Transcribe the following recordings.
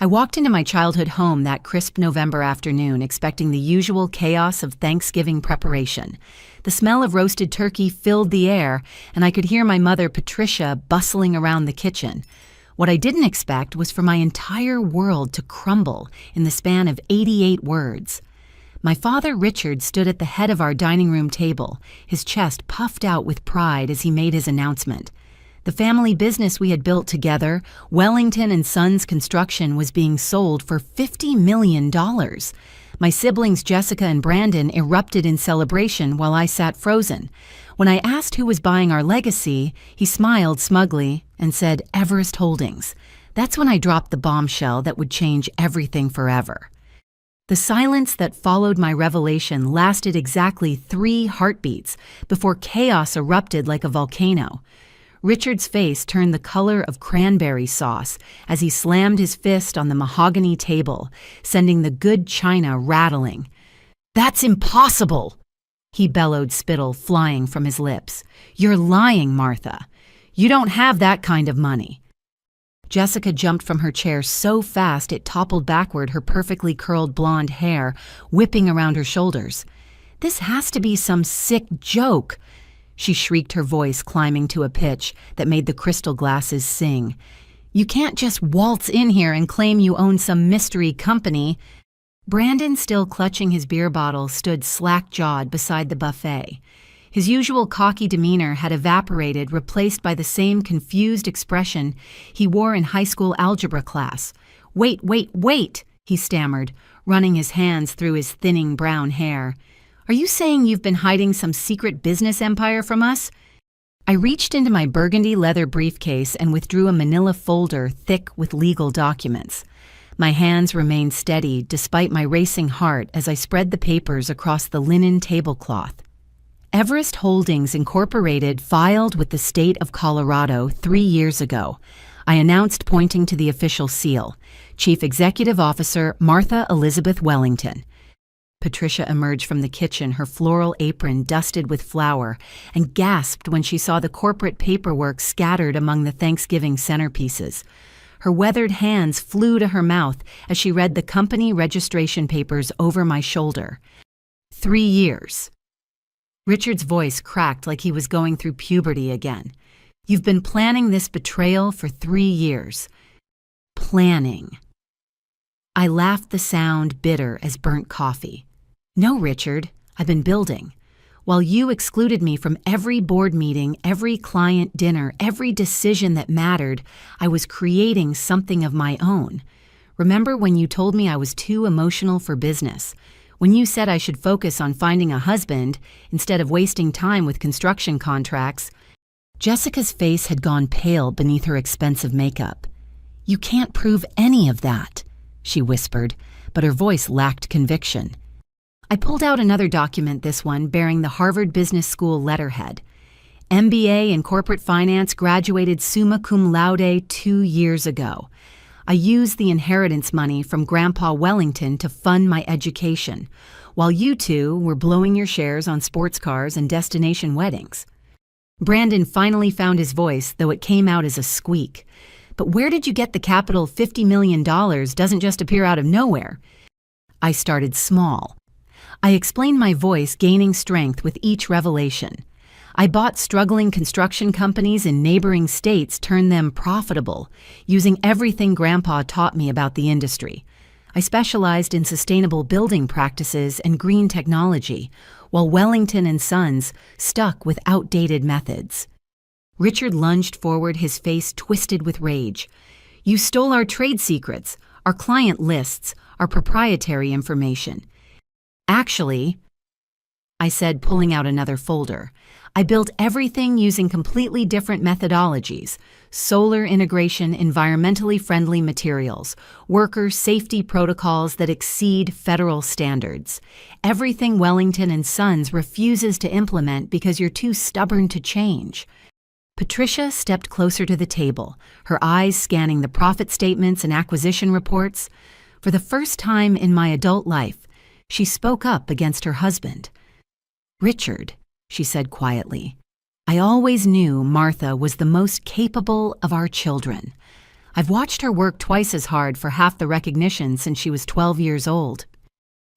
I walked into my childhood home that crisp November afternoon expecting the usual chaos of Thanksgiving preparation. The smell of roasted turkey filled the air, and I could hear my mother, Patricia, bustling around the kitchen. What I didn't expect was for my entire world to crumble in the span of 88 words. My father, Richard, stood at the head of our dining room table, his chest puffed out with pride as he made his announcement. The family business we had built together, Wellington and Sons Construction, was being sold for $50 million. My siblings Jessica and Brandon erupted in celebration while I sat frozen. When I asked who was buying our legacy, he smiled smugly and said, "Everest Holdings." That's when I dropped the bombshell that would change everything forever. The silence that followed my revelation lasted exactly 3 heartbeats before chaos erupted like a volcano. Richard's face turned the color of cranberry sauce as he slammed his fist on the mahogany table, sending the good china rattling. "That's impossible!" he bellowed, spittle flying from his lips. "You're lying, Martha. You don't have that kind of money." Jessica jumped from her chair so fast it toppled backward, her perfectly curled blonde hair whipping around her shoulders. "This has to be some sick joke," she shrieked, her voice climbing to a pitch that made the crystal glasses sing. "You can't just waltz in here and claim you own some mystery company." Brandon, still clutching his beer bottle, stood slack-jawed beside the buffet. His usual cocky demeanor had evaporated, replaced by the same confused expression he wore in high school algebra class. Wait, he stammered, running his hands through his thinning brown hair. "Are you saying you've been hiding some secret business empire from us?" I reached into my burgundy leather briefcase and withdrew a manila folder thick with legal documents. My hands remained steady despite my racing heart as I spread the papers across the linen tablecloth. Everest Holdings Incorporated filed with the state of Colorado 3 years ago. I announced, pointing to the official seal, Chief Executive Officer Martha Elizabeth Wellington. Patricia emerged from the kitchen, her floral apron dusted with flour, and gasped when she saw the corporate paperwork scattered among the Thanksgiving centerpieces. Her weathered hands flew to her mouth as she read the company registration papers over my shoulder. 3 years. Richard's voice cracked like he was going through puberty again. "You've been planning this betrayal for 3 years. Planning." I laughed, the sound bitter as burnt coffee. "No, Richard, I've been building. While you excluded me from every board meeting, every client dinner, every decision that mattered, I was creating something of my own. Remember when you told me I was too emotional for business? When you said I should focus on finding a husband instead of wasting time with construction contracts?" Jessica's face had gone pale beneath her expensive makeup. "You can't prove any of that," she whispered, but her voice lacked conviction. I pulled out another document, this one bearing the Harvard Business School letterhead. MBA in corporate finance, graduated summa cum laude 2 years ago. I used the inheritance money from Grandpa Wellington to fund my education, while you two were blowing your shares on sports cars and destination weddings. Brandon finally found his voice, though it came out as a squeak. "But where did you get the capital? $50 million doesn't just appear out of nowhere." I started small. I explained, my voice gaining strength with each revelation. I bought struggling construction companies in neighboring states, turned them profitable, using everything Grandpa taught me about the industry. I specialized in sustainable building practices and green technology, while Wellington and Sons stuck with outdated methods. Richard lunged forward, his face twisted with rage. "You stole our trade secrets, our client lists, our proprietary information." "Actually," I said, pulling out another folder, "I built everything using completely different methodologies: solar integration, environmentally friendly materials, worker safety protocols that exceed federal standards. Everything Wellington and Sons refuses to implement because you're too stubborn to change." Patricia stepped closer to the table, her eyes scanning the profit statements and acquisition reports. For the first time in my adult life, she spoke up against her husband. "Richard," she said quietly, "I always knew Martha was the most capable of our children. I've watched her work twice as hard for half the recognition since she was 12 years old."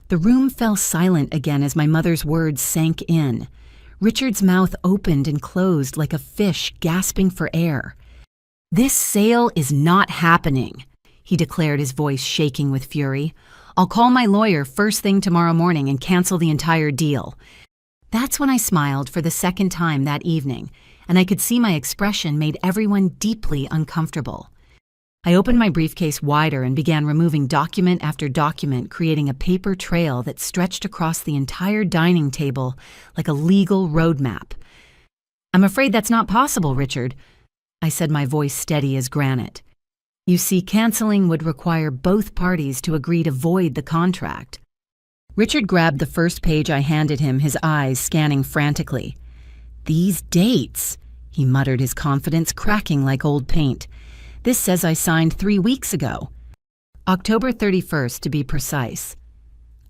The room fell silent again as my mother's words sank in. Richard's mouth opened and closed like a fish gasping for air. "This sale is not happening," he declared, his voice shaking with fury. "I'll call my lawyer first thing tomorrow morning and cancel the entire deal." That's when I smiled for the second time that evening, and I could see my expression made everyone deeply uncomfortable. I opened my briefcase wider and began removing document after document, creating a paper trail that stretched across the entire dining table like a legal roadmap. "I'm afraid that's not possible, Richard," I said, my voice steady as granite. "You see, canceling would require both parties to agree to void the contract." Richard grabbed the first page I handed him, his eyes scanning frantically. "These dates," he muttered, his confidence cracking like old paint. "This says I signed 3 weeks ago. October 31st, to be precise."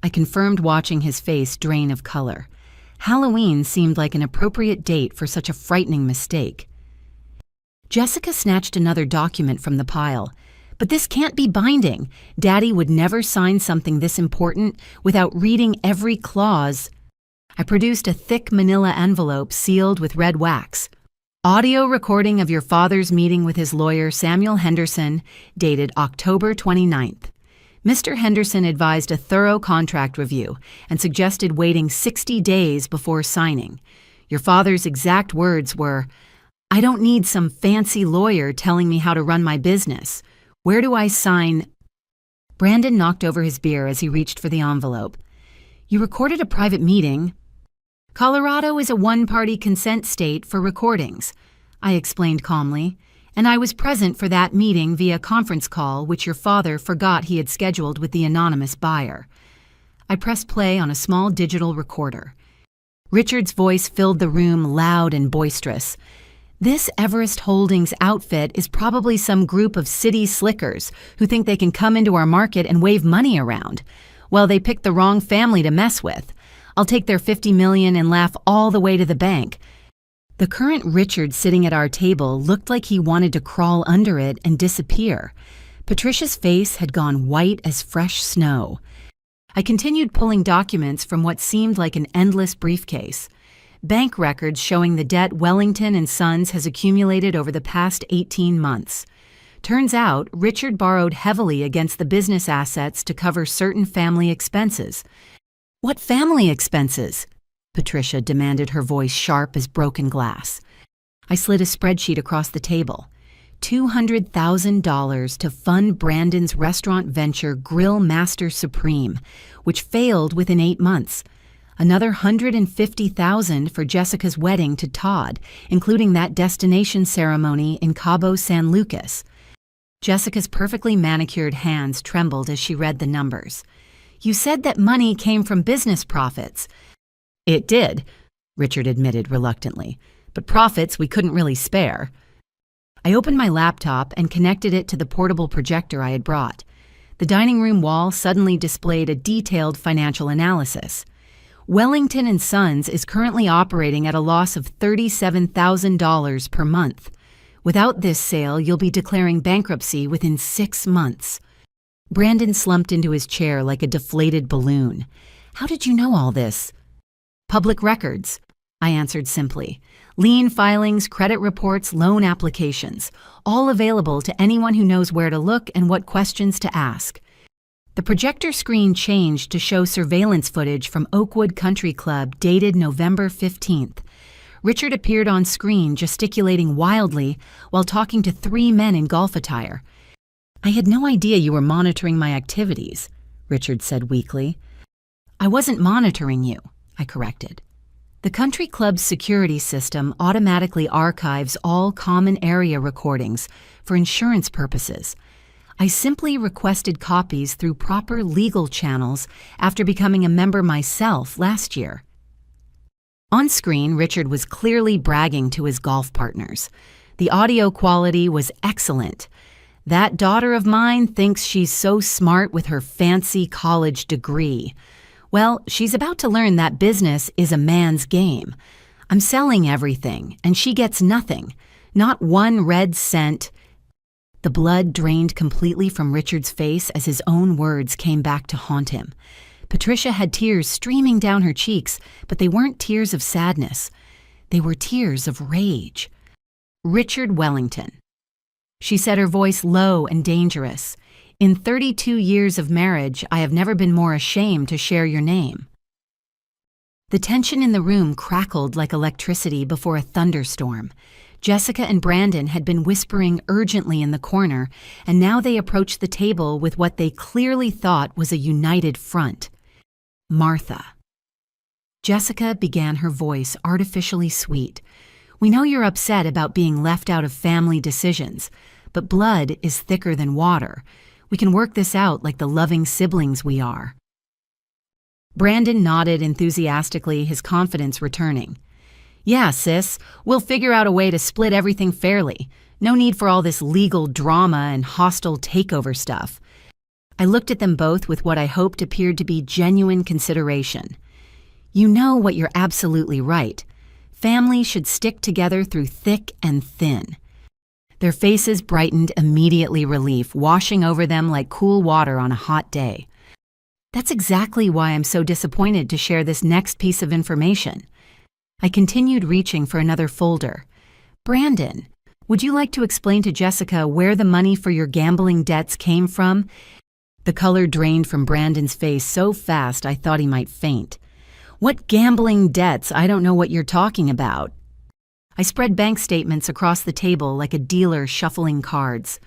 I confirmed, watching his face drain of color. Halloween seemed like an appropriate date for such a frightening mistake. Jessica snatched another document from the pile. "But this can't be binding. Daddy would never sign something this important without reading every clause." I produced a thick manila envelope sealed with red wax. "Audio recording of your father's meeting with his lawyer, Samuel Henderson, dated October 29th. Mr. Henderson advised a thorough contract review and suggested waiting 60 days before signing. Your father's exact words were, 'I don't need some fancy lawyer telling me how to run my business. Where do I sign?'" Brandon knocked over his beer as he reached for the envelope. "You recorded a private meeting." "Colorado is a one-party consent state for recordings," I explained calmly, "and I was present for that meeting via conference call which your father forgot he had scheduled with the anonymous buyer." I pressed play on a small digital recorder. Richard's voice filled the room, loud and boisterous. "This Everest Holdings outfit is probably some group of city slickers who think they can come into our market and wave money around. Well, they picked the wrong family to mess with. I'll take their $50 million and laugh all the way to the bank." The current Richard sitting at our table looked like he wanted to crawl under it and disappear. Patricia's face had gone white as fresh snow. I continued pulling documents from what seemed like an endless briefcase. Bank records showing the debt Wellington and Sons has accumulated over the past 18 months. Turns out, Richard borrowed heavily against the business assets to cover certain family expenses. "What family expenses?" Patricia demanded, her voice sharp as broken glass. I slid a spreadsheet across the table. $200,000 to fund Brandon's restaurant venture Grill Master Supreme, which failed within 8 months. Another $150,000 for Jessica's wedding to Todd, including that destination ceremony in Cabo San Lucas. Jessica's perfectly manicured hands trembled as she read the numbers. "You said that money came from business profits." "It did," Richard admitted reluctantly, "but profits we couldn't really spare." I opened my laptop and connected it to the portable projector I had brought. The dining room wall suddenly displayed a detailed financial analysis. Wellington and Sons is currently operating at a loss of $37,000 per month. Without this sale, you'll be declaring bankruptcy within 6 months. Brandon slumped into his chair like a deflated balloon. "How did you know all this?" "Public records," I answered simply. "Lien filings, credit reports, loan applications, all available to anyone who knows where to look and what questions to ask." The projector screen changed to show surveillance footage from Oakwood Country Club dated November 15th. Richard appeared on screen gesticulating wildly while talking to 3 men in golf attire. "I had no idea you were monitoring my activities," Richard said weakly. "I wasn't monitoring you," I corrected. "The country club's security system automatically archives all common area recordings for insurance purposes. I simply requested copies through proper legal channels after becoming a member myself last year." On screen, Richard was clearly bragging to his golf partners. The audio quality was excellent. "That daughter of mine thinks she's so smart with her fancy college degree. Well, she's about to learn that business is a man's game. I'm selling everything, and she gets nothing. Not 1 red cent." The blood drained completely from Richard's face as his own words came back to haunt him. Patricia had tears streaming down her cheeks, but they weren't tears of sadness. They were tears of rage. Richard Wellington. She said, her voice low and dangerous. In 32 years of marriage, I have never been more ashamed to share your name. The tension in the room crackled like electricity before a thunderstorm. Jessica and Brandon had been whispering urgently in the corner, and now they approached the table with what they clearly thought was a united front. Martha. Jessica began, her voice artificially sweet. We know you're upset about being left out of family decisions, but blood is thicker than water. We can work this out like the loving siblings we are. Brandon nodded enthusiastically, his confidence returning. Yeah, sis, we'll figure out a way to split everything fairly. No need for all this legal drama and hostile takeover stuff. I looked at them both with what I hoped appeared to be genuine consideration. You know what, you're absolutely right. Families should stick together through thick and thin. Their faces brightened immediately, relief washing over them like cool water on a hot day. That's exactly why I'm so disappointed to share this next piece of information. I continued, reaching for another folder. Brandon, would you like to explain to Jessica where the money for your gambling debts came from? The color drained from Brandon's face so fast I thought he might faint. What gambling debts? I don't know what you're talking about. I spread bank statements across the table like a dealer shuffling cards.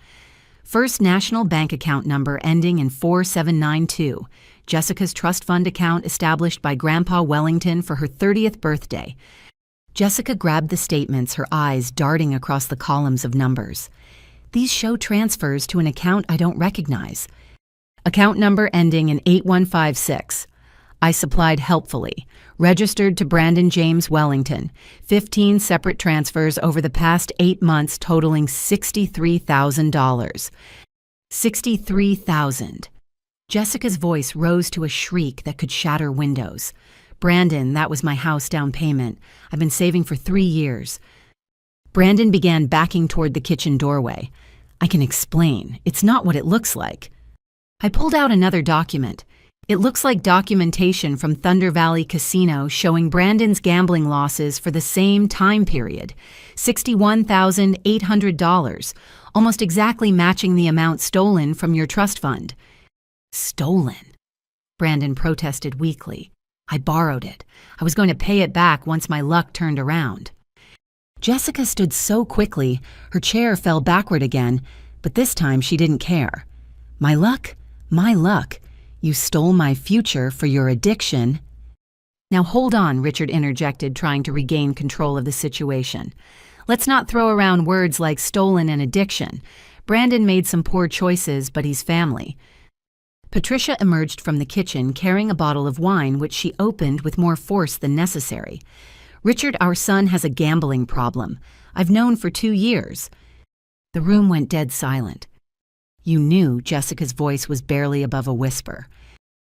First national bank account number ending in 4792. Jessica's trust fund account established by Grandpa Wellington for her 30th birthday. Jessica grabbed the statements, her eyes darting across the columns of numbers. These show transfers to an account I don't recognize. Account number ending in 8156. I supplied helpfully. Registered to Brandon James Wellington. 15 separate transfers over the past 8 months totaling $63,000. $63,000. Jessica's voice rose to a shriek that could shatter windows. Brandon, that was my house down payment. I've been saving for 3 years. Brandon began backing toward the kitchen doorway. I can explain. It's not what it looks like. I pulled out another document. It looks like documentation from Thunder Valley Casino showing Brandon's gambling losses for the same time period. $61,800, almost exactly matching the amount stolen from your trust fund. Stolen? Brandon protested weakly. I borrowed it. I was going to pay it back once my luck turned around. Jessica stood so quickly, her chair fell backward again, but this time she didn't care. My luck? My luck. You stole my future for your addiction. Now hold on, Richard interjected, trying to regain control of the situation. Let's not throw around words like stolen and addiction. Brandon made some poor choices, but he's family. Patricia emerged from the kitchen carrying a bottle of wine, which she opened with more force than necessary. Richard, our son, has a gambling problem. I've known for 2 years. The room went dead silent. You knew? Jessica's voice was barely above a whisper.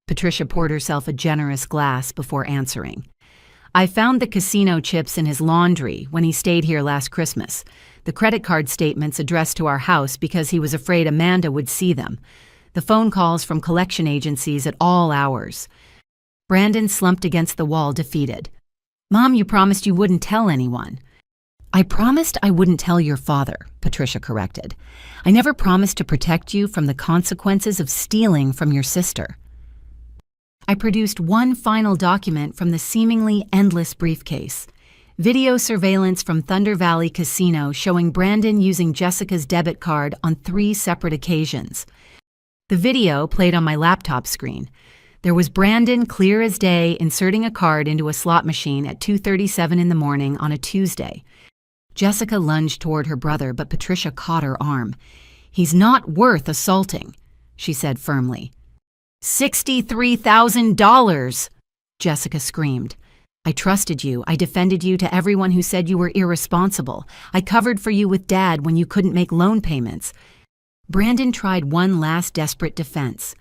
Patricia poured herself a generous glass before answering. I found the casino chips in his laundry when he stayed here last Christmas. The credit card statements addressed to our house because he was afraid Amanda would see them. The phone calls from collection agencies at all hours. Brandon slumped against the wall, defeated. Mom, you promised you wouldn't tell anyone. I promised I wouldn't tell your father, Patricia corrected. I never promised to protect you from the consequences of stealing from your sister. I produced one final document from the seemingly endless briefcase. Video surveillance from Thunder Valley Casino showing Brandon using Jessica's debit card on 3 separate occasions. The video played on my laptop screen. There was Brandon, clear as day, inserting a card into a slot machine at 2:37 in the morning on a Tuesday. Jessica lunged toward her brother, but Patricia caught her arm. He's not worth assaulting, she said firmly. $63,000, Jessica screamed. I trusted you. I defended you to everyone who said you were irresponsible. I covered for you with Dad when you couldn't make loan payments. Brandon tried one last desperate defense.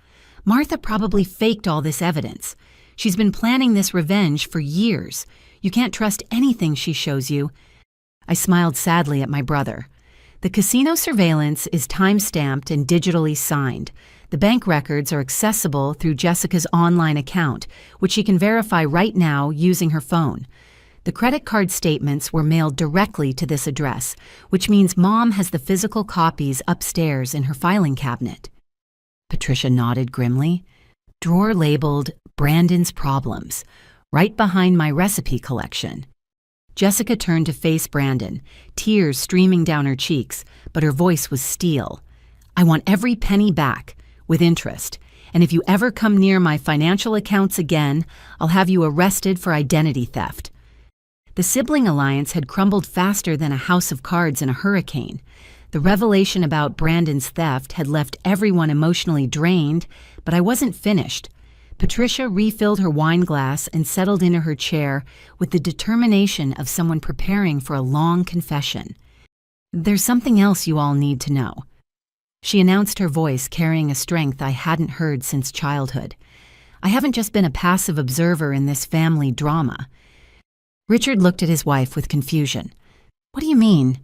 Martha probably faked all this evidence. She's been planning this revenge for years. You can't trust anything she shows you. I smiled sadly at my brother. The casino surveillance is time-stamped and digitally signed. The bank records are accessible through Jessica's online account, which she can verify right now using her phone. The credit card statements were mailed directly to this address, which means Mom has the physical copies upstairs in her filing cabinet. Patricia nodded grimly. Drawer labeled Brandon's Problems, right behind my recipe collection. Jessica turned to face Brandon, tears streaming down her cheeks, but her voice was steel. I want every penny back, with interest, and if you ever come near my financial accounts again, I'll have you arrested for identity theft. The sibling alliance had crumbled faster than a house of cards in a hurricane. The revelation about Brandon's theft had left everyone emotionally drained, but I wasn't finished. Patricia refilled her wine glass and settled into her chair with the determination of someone preparing for a long confession. There's something else you all need to know. She announced, her voice carrying a strength I hadn't heard since childhood. I haven't just been a passive observer in this family drama. Richard looked at his wife with confusion. What do you mean?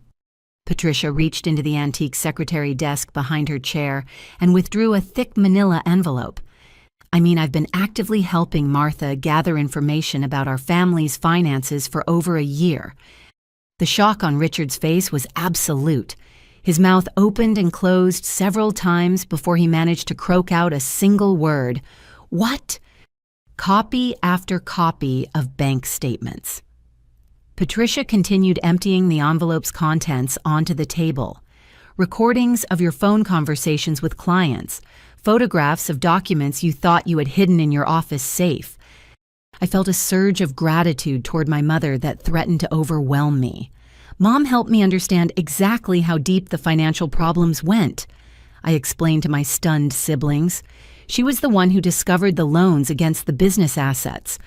Patricia reached into the antique secretary desk behind her chair and withdrew a thick manila envelope. I mean, I've been actively helping Martha gather information about our family's finances for over a year. The shock on Richard's face was absolute. His mouth opened and closed several times before he managed to croak out a single word. What? Copy after copy of bank statements. Patricia continued emptying the envelope's contents onto the table. Recordings of your phone conversations with clients, photographs of documents you thought you had hidden in your office safe. I felt a surge of gratitude toward my mother that threatened to overwhelm me. Mom helped me understand exactly how deep the financial problems went. I explained to my stunned siblings. She was the one who discovered the loans against the business assets.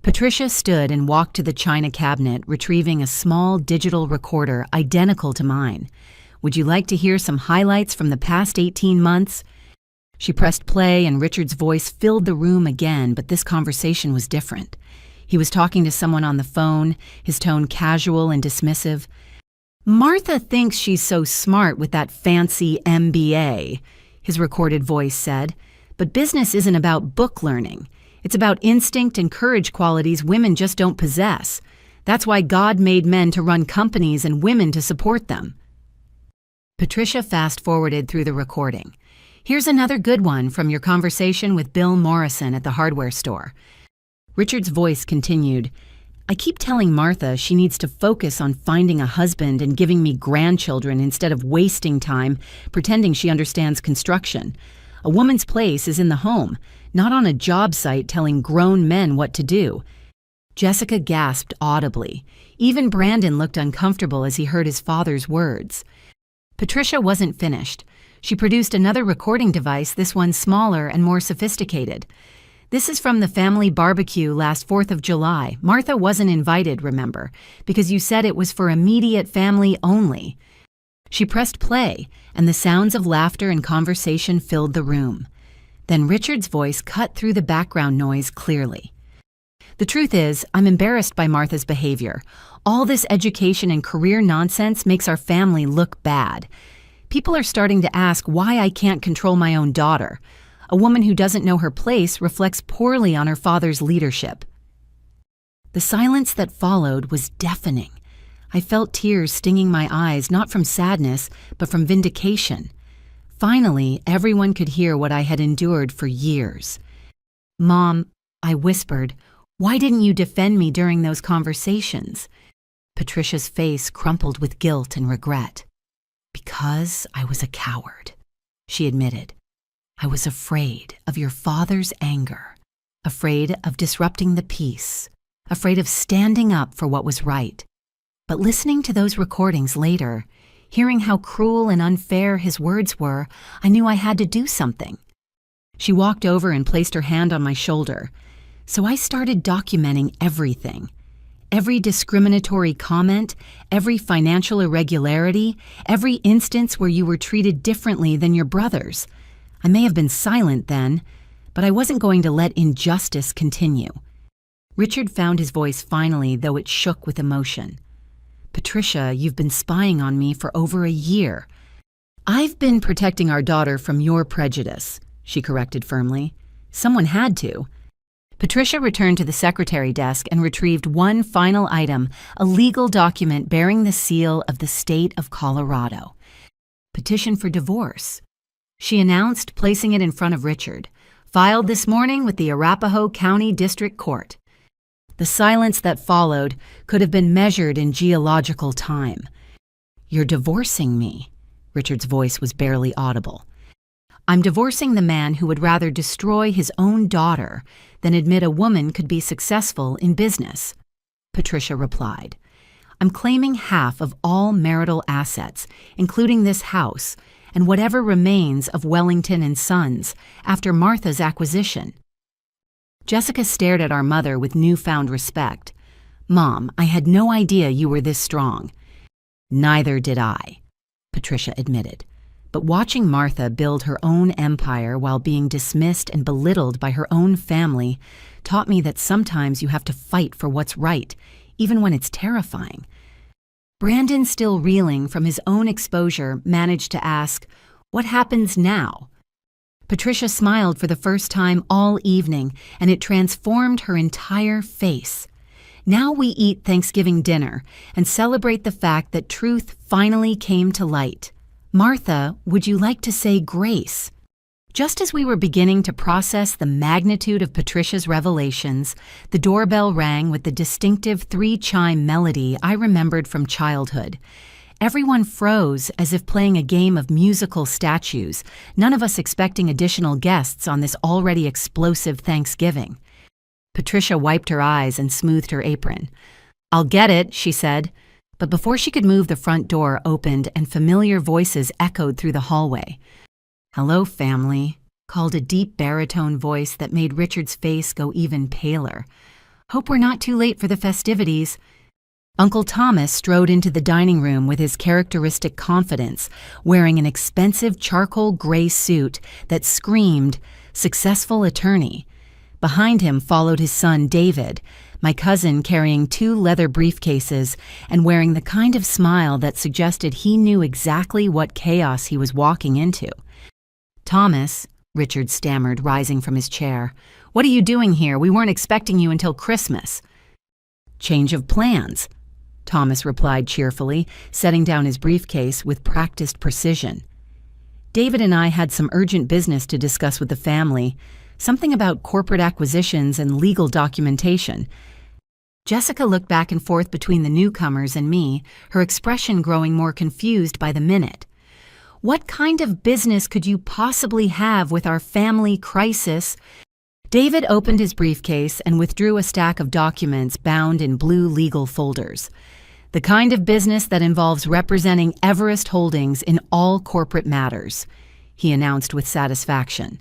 Patricia stood and walked to the china cabinet, retrieving a small digital recorder identical to mine. Would you like to hear some highlights from the past 18 months? She pressed play and Richard's voice filled the room again, but this conversation was different. He was talking to someone on the phone, his tone casual and dismissive. Martha thinks she's so smart with that fancy MBA, his recorded voice said, but business isn't about book learning. It's about instinct and courage qualities women just don't possess. That's why God made men to run companies and women to support them. Patricia fast-forwarded through the recording. Here's another good one from your conversation with Bill Morrison at the hardware store. Richard's voice continued, I keep telling Martha she needs to focus on finding a husband and giving me grandchildren instead of wasting time pretending she understands construction. A woman's place is in the home, not on a job site telling grown men what to do. Jessica gasped audibly. Even Brandon looked uncomfortable as he heard his father's words. Patricia wasn't finished. She produced another recording device, this one smaller and more sophisticated. This is from the family barbecue last 4th of July. Martha wasn't invited, remember, because you said it was for immediate family only. She pressed play, and the sounds of laughter and conversation filled the room. Then Richard's voice cut through the background noise clearly. The truth is, I'm embarrassed by Martha's behavior. All this education and career nonsense makes our family look bad. People are starting to ask why I can't control my own daughter. A woman who doesn't know her place reflects poorly on her father's leadership. The silence that followed was deafening. I felt tears stinging my eyes, not from sadness, but from vindication. Finally, everyone could hear what I had endured for years. Mom, I whispered, why didn't you defend me during those conversations? Patricia's face crumpled with guilt and regret. Because I was a coward, she admitted. I was afraid of your father's anger, afraid of disrupting the peace, afraid of standing up for what was right. But listening to those recordings later, hearing how cruel and unfair his words were, I knew I had to do something. She walked over and placed her hand on my shoulder. So I started documenting everything. Every discriminatory comment, every financial irregularity, every instance where you were treated differently than your brothers. I may have been silent then, but I wasn't going to let injustice continue. Richard found his voice finally, though it shook with emotion. Patricia, you've been spying on me for over a year. I've been protecting our daughter from your prejudice, she corrected firmly. Someone had to. Patricia returned to the secretary desk and retrieved one final item, a legal document bearing the seal of the state of Colorado. Petition for divorce. She announced, placing it in front of Richard. Filed this morning with the Arapahoe County District Court. The silence that followed could have been measured in geological time. You're divorcing me. Richard's voice was barely audible. I'm divorcing the man who would rather destroy his own daughter than admit a woman could be successful in business, Patricia replied. I'm claiming half of all marital assets, including this house, and whatever remains of Wellington and Sons after Martha's acquisition. Jessica stared at our mother with newfound respect. Mom, I had no idea you were this strong. Neither did I, Patricia admitted. But watching Martha build her own empire while being dismissed and belittled by her own family taught me that sometimes you have to fight for what's right, even when it's terrifying. Brandon, still reeling from his own exposure, managed to ask, "What happens now?" Patricia smiled for the first time all evening, and it transformed her entire face. Now we eat Thanksgiving dinner and celebrate the fact that truth finally came to light. Martha, would you like to say grace? Just as we were beginning to process the magnitude of Patricia's revelations, the doorbell rang with the distinctive three-chime melody I remembered from childhood. Everyone froze as if playing a game of musical statues, none of us expecting additional guests on this already explosive Thanksgiving. Patricia wiped her eyes and smoothed her apron. "I'll get it," she said. But before she could move, the front door opened and familiar voices echoed through the hallway. "Hello, family," called a deep baritone voice that made Richard's face go even paler. "Hope we're not too late for the festivities." Uncle Thomas strode into the dining room with his characteristic confidence, wearing an expensive charcoal gray suit that screamed, "Successful attorney." Behind him followed his son, David, my cousin carrying 2 leather briefcases and wearing the kind of smile that suggested he knew exactly what chaos he was walking into. "Thomas," Richard stammered, rising from his chair, "what are you doing here? We weren't expecting you until Christmas." "Change of plans," Thomas replied cheerfully, setting down his briefcase with practiced precision. "David and I had some urgent business to discuss with the family, something about corporate acquisitions and legal documentation." Jessica looked back and forth between the newcomers and me, her expression growing more confused by the minute. "What kind of business could you possibly have with our family crisis?" David opened his briefcase and withdrew a stack of documents bound in blue legal folders. "The kind of business that involves representing Everest Holdings in all corporate matters," he announced with satisfaction.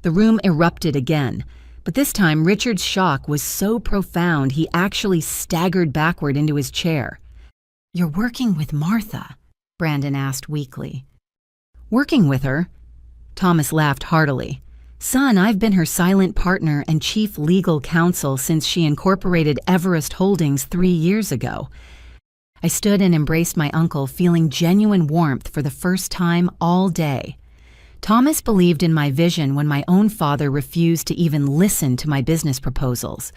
The room erupted again, but this time Richard's shock was so profound he actually staggered backward into his chair. "You're working with Martha?" Brandon asked weakly. "Working with her?" Thomas laughed heartily. "Son, I've been her silent partner and chief legal counsel since she incorporated Everest Holdings 3 years ago." I stood and embraced my uncle, feeling genuine warmth for the first time all day. Thomas believed in my vision when my own father refused to even listen to my business proposals.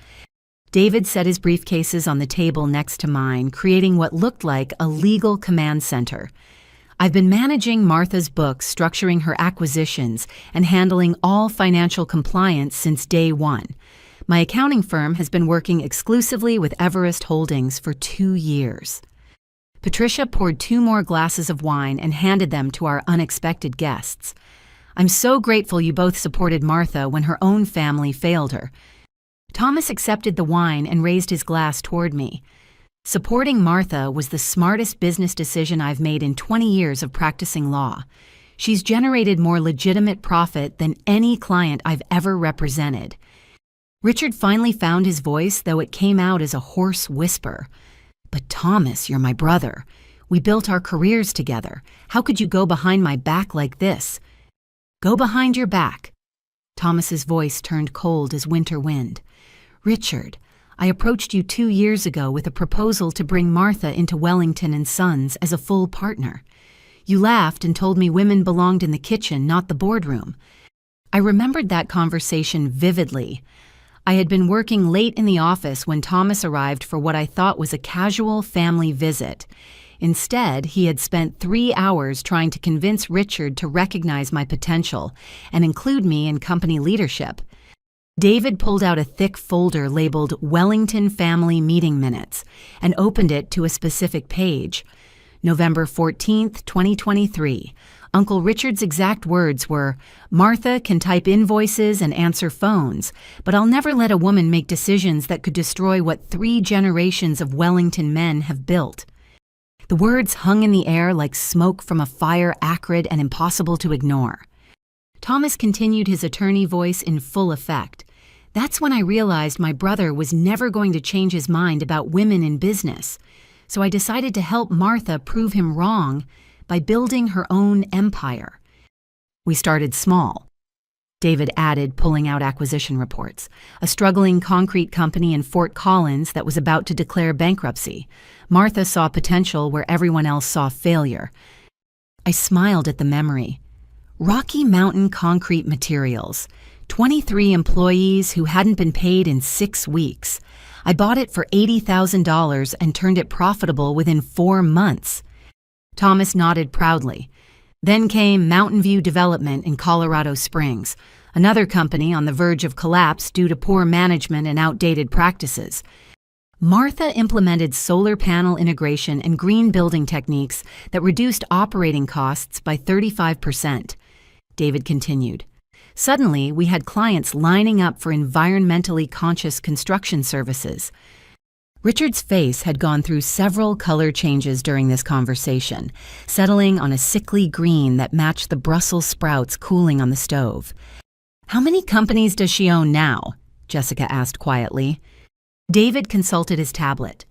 David set his briefcases on the table next to mine, creating what looked like a legal command center. I've been managing Martha's books, structuring her acquisitions, and handling all financial compliance since day one. My accounting firm has been working exclusively with Everest Holdings for 2 years. Patricia poured 2 more glasses of wine and handed them to our unexpected guests. "I'm so grateful you both supported Martha when her own family failed her." Thomas accepted the wine and raised his glass toward me. "Supporting Martha was the smartest business decision I've made in 20 years of practicing law. She's generated more legitimate profit than any client I've ever represented." Richard finally found his voice, though it came out as a hoarse whisper. "But Thomas, you're my brother. We built our careers together. How could you go behind my back like this?" "Go behind your back." Thomas's voice turned cold as winter wind. "Richard, I approached you 2 years ago with a proposal to bring Martha into Wellington and Sons as a full partner. You laughed and told me women belonged in the kitchen, not the boardroom. I remembered that conversation vividly. I had been working late in the office when Thomas arrived for what I thought was a casual family visit. Instead, he had spent 3 hours trying to convince Richard to recognize my potential and include me in company leadership. David pulled out a thick folder labeled Wellington Family Meeting Minutes and opened it to a specific page. November 14th, 2023. Uncle Richard's exact words were, "Martha can type invoices and answer phones, but I'll never let a woman make decisions that could destroy what 3 generations of Wellington men have built." The words hung in the air like smoke from a fire, acrid and impossible to ignore. Thomas continued his attorney voice in full effect. That's when I realized my brother was never going to change his mind about women in business. So I decided to help Martha prove him wrong by building her own empire. We started small, David added, pulling out acquisition reports. A struggling concrete company in Fort Collins that was about to declare bankruptcy. Martha saw potential where everyone else saw failure. I smiled at the memory. Rocky Mountain Concrete Materials. 23 employees who hadn't been paid in 6 weeks. I bought it for $80,000 and turned it profitable within 4 months. Thomas nodded proudly. Then came Mountain View Development in Colorado Springs, another company on the verge of collapse due to poor management and outdated practices. Martha implemented solar panel integration and green building techniques that reduced operating costs by 35%. David continued. Suddenly, we had clients lining up for environmentally conscious construction services. Richard's face had gone through several color changes during this conversation, settling on a sickly green that matched the Brussels sprouts cooling on the stove. "How many companies does she own now?" Jessica asked quietly. David consulted his tablet.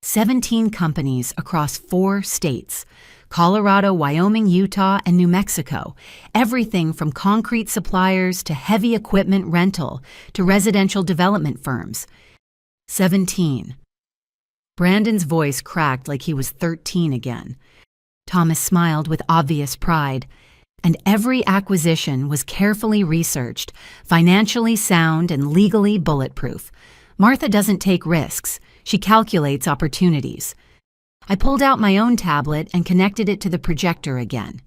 17 companies across 4 states. Colorado, Wyoming, Utah, and New Mexico. Everything from concrete suppliers to heavy equipment rental to residential development firms. 17. Brandon's voice cracked like he was 13 again. Thomas smiled with obvious pride. And every acquisition was carefully researched, financially sound, and legally bulletproof. Martha doesn't take risks. She calculates opportunities. I pulled out my own tablet and connected it to the projector again.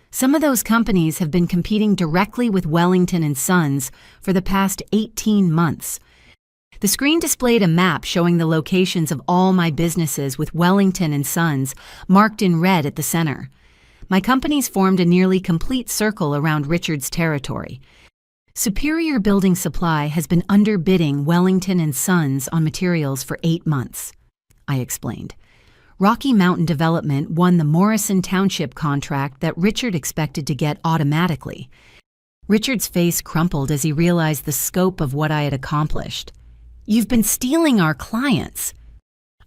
Some of those companies have been competing directly with Wellington and Sons for the past 18 months. The screen displayed a map showing the locations of all my businesses with Wellington and Sons marked in red at the center. My companies formed a nearly complete circle around Richard's territory. Superior Building Supply has been underbidding Wellington and Sons on materials for 8 months, I explained. Rocky Mountain Development won the Morrison Township contract that Richard expected to get automatically. Richard's face crumpled as he realized the scope of what I had accomplished. "You've been stealing our clients."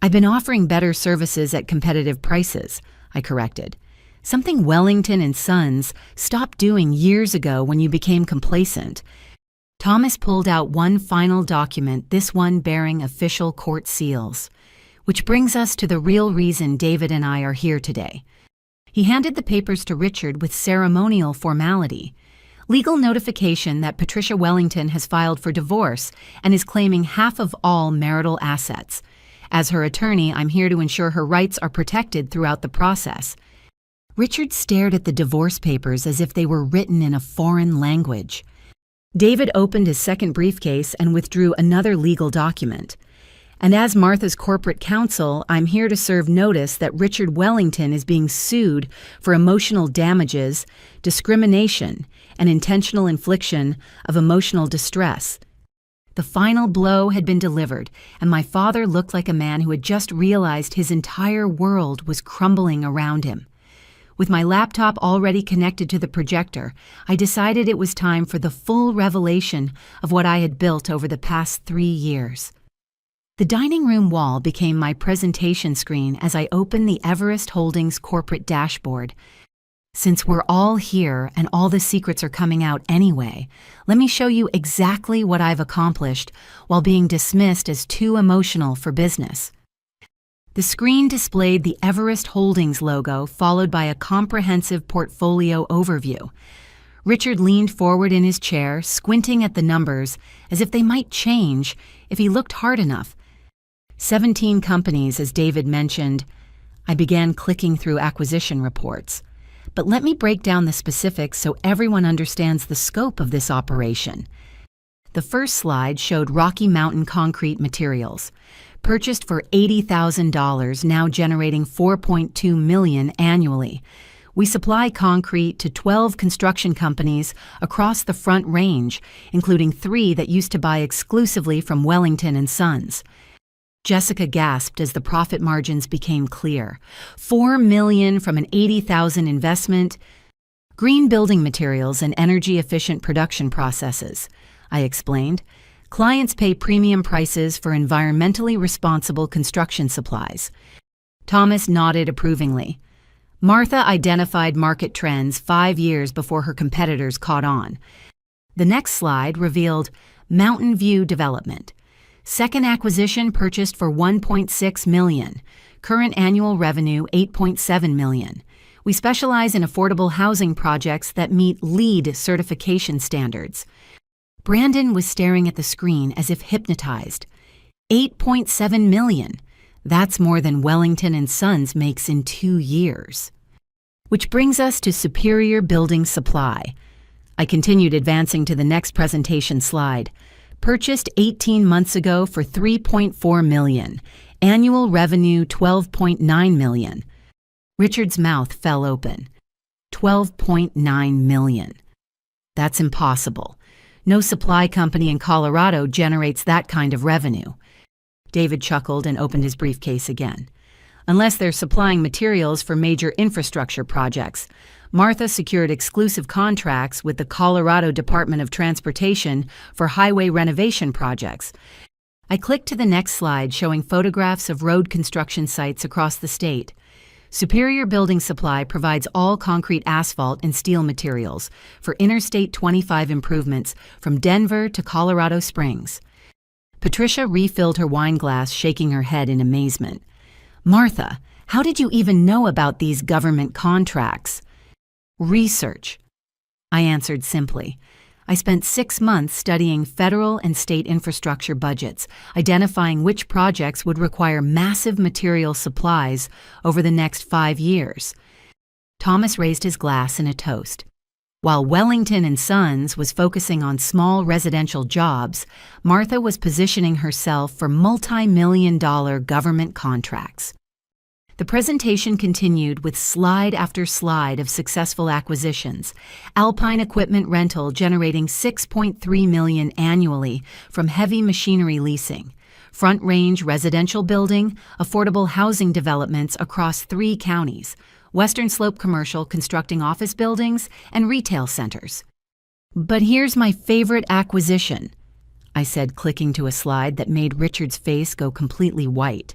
"I've been offering better services at competitive prices," I corrected. "Something Wellington and Sons stopped doing years ago when you became complacent." Thomas pulled out one final document, this one bearing official court seals. Which brings us to the real reason David and I are here today. He handed the papers to Richard with ceremonial formality. Legal notification that Patricia Wellington has filed for divorce and is claiming half of all marital assets. As her attorney, I'm here to ensure her rights are protected throughout the process. Richard stared at the divorce papers as if they were written in a foreign language. David opened his second briefcase and withdrew another legal document. And as Martha's corporate counsel, I'm here to serve notice that Richard Wellington is being sued for emotional damages, discrimination, and intentional infliction of emotional distress. The final blow had been delivered, and my father looked like a man who had just realized his entire world was crumbling around him. With my laptop already connected to the projector, I decided it was time for the full revelation of what I had built over the past 3 years. The dining room wall became my presentation screen as I opened the Everest Holdings corporate dashboard. Since we're all here and all the secrets are coming out anyway, let me show you exactly what I've accomplished while being dismissed as too emotional for business. The screen displayed the Everest Holdings logo, followed by a comprehensive portfolio overview. Richard leaned forward in his chair, squinting at the numbers as if they might change if he looked hard enough. 17 companies, as David mentioned. I began clicking through acquisition reports. But let me break down the specifics so everyone understands the scope of this operation. The first slide showed Rocky Mountain Concrete Materials, purchased for $80,000, now generating $4.2 million annually. We supply concrete to 12 construction companies across the Front Range, including 3 that used to buy exclusively from Wellington and Sons. Jessica gasped as the profit margins became clear. $4 million from an $80,000 investment. Green building materials and energy-efficient production processes, I explained. Clients pay premium prices for environmentally responsible construction supplies. Thomas nodded approvingly. Martha identified market trends 5 years before her competitors caught on. The next slide revealed Mountain View Development. Second acquisition purchased for $1.6 million. Current annual revenue $8.7 million. We specialize in affordable housing projects that meet LEED certification standards. Brandon was staring at the screen as if hypnotized. $8.7 million. That's more than Wellington and Sons makes in 2 years. Which brings us to Superior Building Supply. I continued advancing to the next presentation slide. Purchased 18 months ago for $3.4 million. Annual revenue $12.9 million. Richard's mouth fell open. $12.9 million. That's impossible. No supply company in Colorado generates that kind of revenue. David chuckled and opened his briefcase again. Unless they're supplying materials for major infrastructure projects. Martha secured exclusive contracts with the Colorado Department of Transportation for highway renovation projects. I clicked to the next slide showing photographs of road construction sites across the state. Superior Building Supply provides all concrete asphalt and steel materials for Interstate 25 improvements from Denver to Colorado Springs. Patricia refilled her wine glass, shaking her head in amazement. Martha, how did you even know about these government contracts? Research. I answered simply. I spent 6 months studying federal and state infrastructure budgets, identifying which projects would require massive material supplies over the next 5 years. Thomas raised his glass in a toast. While Wellington and Sons was focusing on small residential jobs, Martha was positioning herself for multi-million-dollar government contracts. The presentation continued with slide after slide of successful acquisitions. Alpine Equipment Rental generating $6.3 million annually from heavy machinery leasing. Front Range Residential Building, affordable housing developments across 3 counties. Western Slope Commercial constructing office buildings and retail centers. But here's my favorite acquisition, I said, clicking to a slide that made Richard's face go completely white.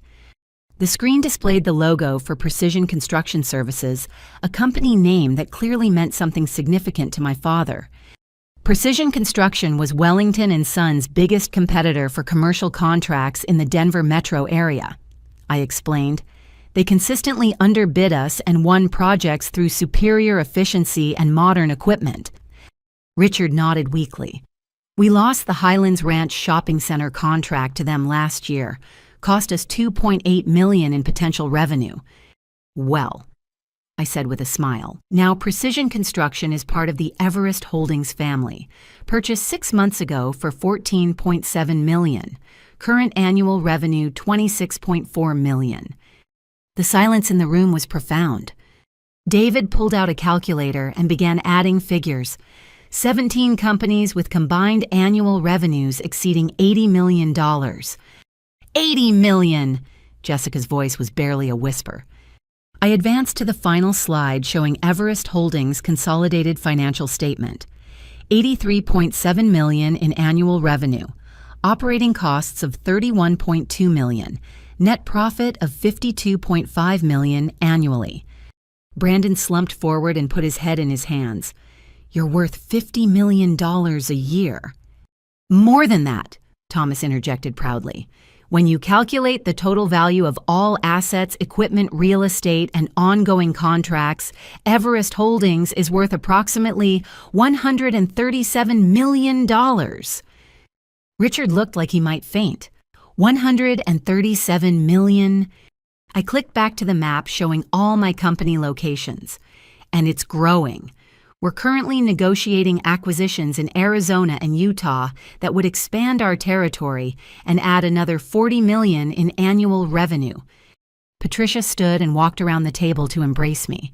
The screen displayed the logo for Precision Construction Services, a company name that clearly meant something significant to my father. Precision Construction was Wellington and Sons' biggest competitor for commercial contracts in the Denver metro area. I explained. They consistently underbid us and won projects through superior efficiency and modern equipment. Richard nodded weakly. We lost the Highlands Ranch Shopping Center contract to them last year. Cost us $2.8 million in potential revenue. Well, I said with a smile. Now Precision Construction is part of the Everest Holdings family. Purchased 6 months ago for $14.7 million. Current annual revenue $26.4 million. The silence in the room was profound. David pulled out a calculator and began adding figures. 17 companies with combined annual revenues exceeding $80 million. $80 million! Jessica's voice was barely a whisper. I advanced to the final slide showing Everest Holdings' consolidated financial statement. $83.7 million in annual revenue. Operating costs of $31.2 million. Net profit of $52.5 million annually. Brandon slumped forward and put his head in his hands. "You're worth $50 million a year." "More than that," Thomas interjected proudly. "When you calculate the total value of all assets, equipment, real estate, and ongoing contracts, Everest Holdings is worth approximately $137 million. Richard looked like he might faint. $137 million. I clicked back to the map showing all my company locations. And it's growing. We're currently negotiating acquisitions in Arizona and Utah that would expand our territory and add another $40 million in annual revenue. Patricia stood and walked around the table to embrace me.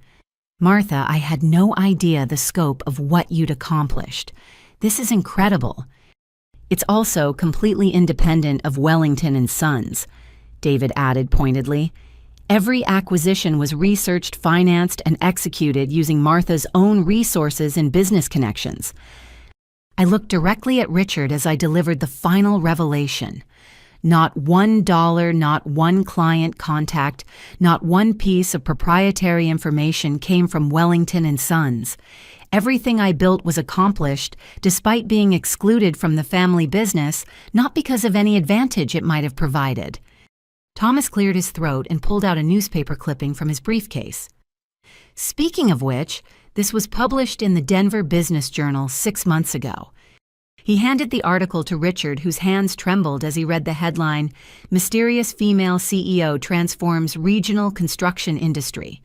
"Martha, I had no idea the scope of what you'd accomplished. This is incredible." "It's also completely independent of Wellington and Sons," David added pointedly. "Every acquisition was researched, financed, and executed using Martha's own resources and business connections." I looked directly at Richard as I delivered the final revelation. Not $1, not one client contact, not one piece of proprietary information came from Wellington and Sons. Everything I built was accomplished despite being excluded from the family business, not because of any advantage it might have provided. Thomas cleared his throat and pulled out a newspaper clipping from his briefcase. "Speaking of which, this was published in the Denver Business Journal 6 months ago." He handed the article to Richard, whose hands trembled as he read the headline, "Mysterious Female CEO Transforms Regional Construction Industry."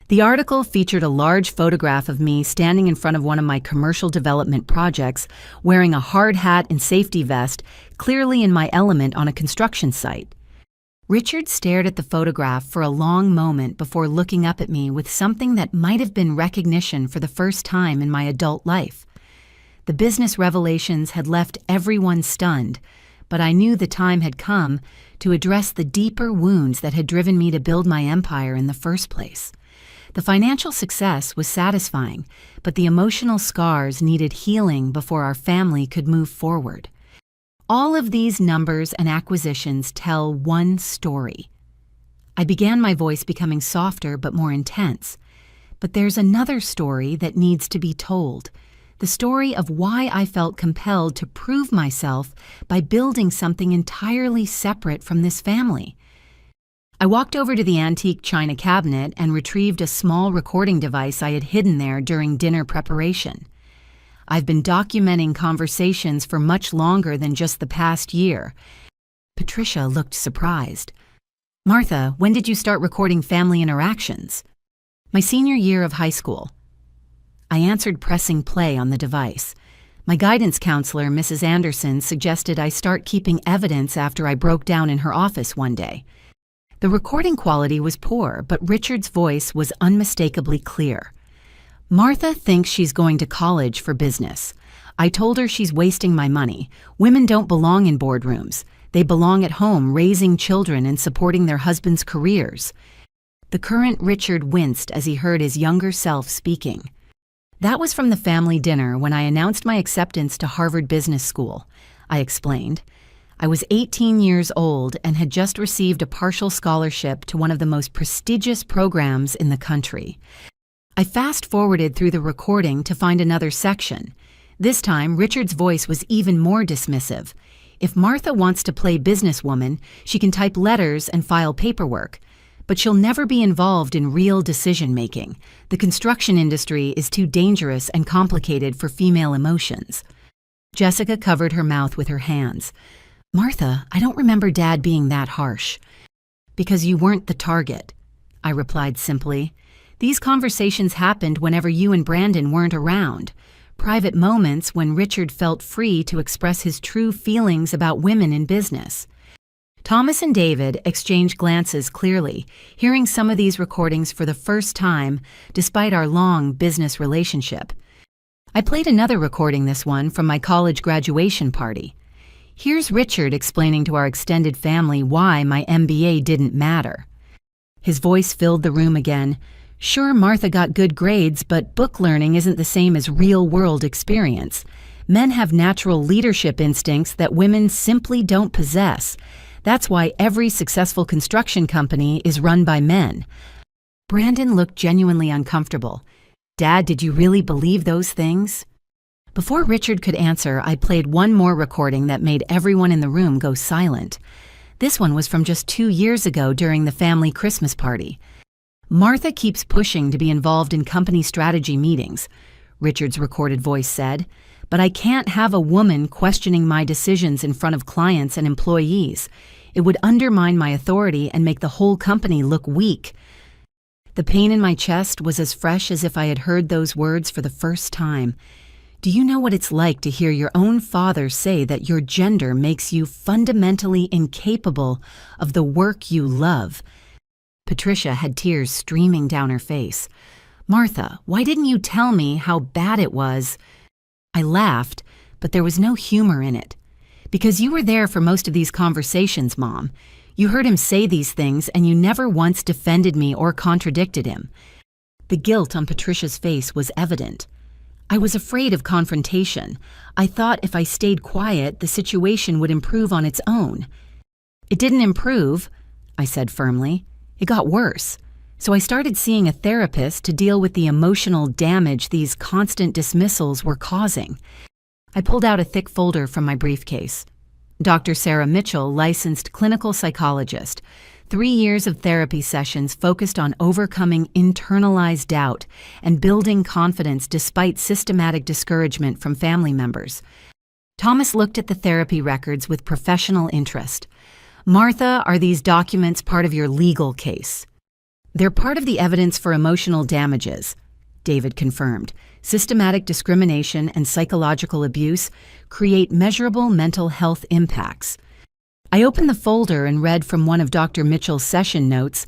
The article featured a large photograph of me standing in front of one of my commercial development projects, wearing a hard hat and safety vest, clearly in my element on a construction site. Richard stared at the photograph for a long moment before looking up at me with something that might have been recognition for the first time in my adult life. The business revelations had left everyone stunned, but I knew the time had come to address the deeper wounds that had driven me to build my empire in the first place. The financial success was satisfying, but the emotional scars needed healing before our family could move forward. All of these numbers and acquisitions tell one story. I began my voice becoming softer but more intense. But there's another story that needs to be told. The story of why I felt compelled to prove myself by building something entirely separate from this family. I walked over to the antique china cabinet and retrieved a small recording device I had hidden there during dinner preparation. I've been documenting conversations for much longer than just the past year. Patricia looked surprised. "Martha, when did you start recording family interactions?" "My senior year of high school." I answered, pressing play on the device. My guidance counselor, Mrs. Anderson, suggested I start keeping evidence after I broke down in her office one day. The recording quality was poor, but Richard's voice was unmistakably clear. "Martha thinks she's going to college for business. I told her she's wasting my money. Women don't belong in boardrooms. They belong at home raising children and supporting their husbands' careers." The current Richard winced as he heard his younger self speaking. "That was from the family dinner when I announced my acceptance to Harvard Business School," I explained. I was 18 years old and had just received a partial scholarship to one of the most prestigious programs in the country. I fast-forwarded through the recording to find another section. This time, Richard's voice was even more dismissive. If Martha wants to play businesswoman, she can type letters and file paperwork. But she'll never be involved in real decision-making. The construction industry is too dangerous and complicated for female emotions. Jessica covered her mouth with her hands. "Martha, I don't remember Dad being that harsh." "Because you weren't the target," I replied simply. "These conversations happened whenever you and Brandon weren't around. Private moments when Richard felt free to express his true feelings about women in business." Thomas and David exchanged glances clearly, hearing some of these recordings for the first time, despite our long business relationship. I played another recording, this one from my college graduation party. Here's Richard explaining to our extended family why my MBA didn't matter. His voice filled the room again. "Sure, Martha got good grades, but book learning isn't the same as real-world experience. Men have natural leadership instincts that women simply don't possess. That's why every successful construction company is run by men. Brandon looked genuinely uncomfortable. Dad, did you really believe those things? Before Richard could answer, I played one more recording that made everyone in the room go silent. This one was from just 2 years ago during the family Christmas party. Martha keeps pushing to be involved in company strategy meetings, Richard's recorded voice said, but I can't have a woman questioning my decisions in front of clients and employees. It would undermine my authority and make the whole company look weak. The pain in my chest was as fresh as if I had heard those words for the first time. Do you know what it's like to hear your own father say that your gender makes you fundamentally incapable of the work you love? Patricia had tears streaming down her face. Martha, why didn't you tell me how bad it was? I laughed, but there was no humor in it. Because you were there for most of these conversations, Mom. You heard him say these things and you never once defended me or contradicted him. The guilt on Patricia's face was evident. I was afraid of confrontation. I thought if I stayed quiet, the situation would improve on its own. It didn't improve, I said firmly. It got worse. So I started seeing a therapist to deal with the emotional damage these constant dismissals were causing. I pulled out a thick folder from my briefcase. Dr. Sarah Mitchell, licensed clinical psychologist. 3 years of therapy sessions focused on overcoming internalized doubt and building confidence despite systematic discouragement from family members. Thomas looked at the therapy records with professional interest. Martha, are these documents part of your legal case? They're part of the evidence for emotional damages, David confirmed. Systematic discrimination and psychological abuse create measurable mental health impacts. I opened the folder and read from one of Dr. Mitchell's session notes.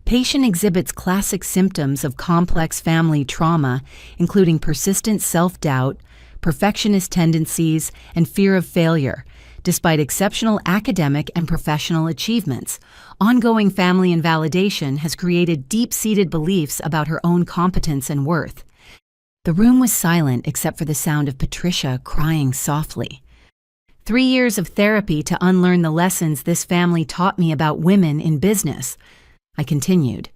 Patient exhibits classic symptoms of complex family trauma, including persistent self-doubt, perfectionist tendencies, and fear of failure. Despite exceptional academic and professional achievements, ongoing family invalidation has created deep-seated beliefs about her own competence and worth. The room was silent except for the sound of Patricia crying softly. 3 years of therapy to unlearn the lessons this family taught me about women in business. I continued.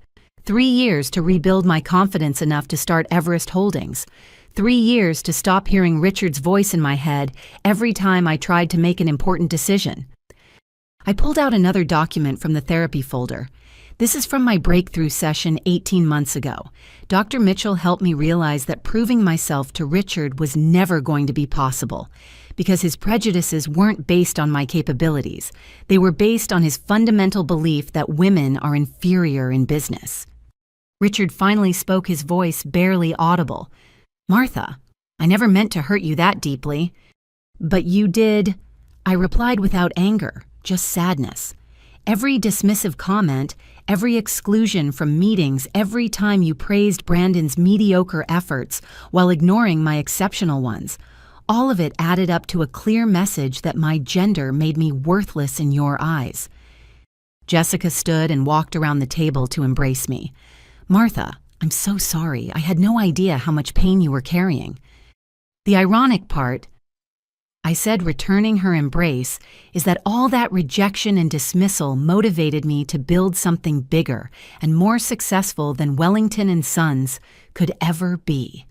3 years to rebuild my confidence enough to start Everest Holdings. 3 years to stop hearing Richard's voice in my head every time I tried to make an important decision. I pulled out another document from the therapy folder. This is from my breakthrough session 18 months ago. Dr. Mitchell helped me realize that proving myself to Richard was never going to be possible, because his prejudices weren't based on my capabilities. They were based on his fundamental belief that women are inferior in business. Richard finally spoke, his voice barely audible. Martha, I never meant to hurt you that deeply. But you did. I replied without anger, just sadness. Every dismissive comment, every exclusion from meetings, every time you praised Brandon's mediocre efforts while ignoring my exceptional ones, all of it added up to a clear message that my gender made me worthless in your eyes. Jessica stood and walked around the table to embrace me. Martha, I'm so sorry. I had no idea how much pain you were carrying. The ironic part, I said, returning her embrace, is that all that rejection and dismissal motivated me to build something bigger and more successful than Wellington & Sons could ever be.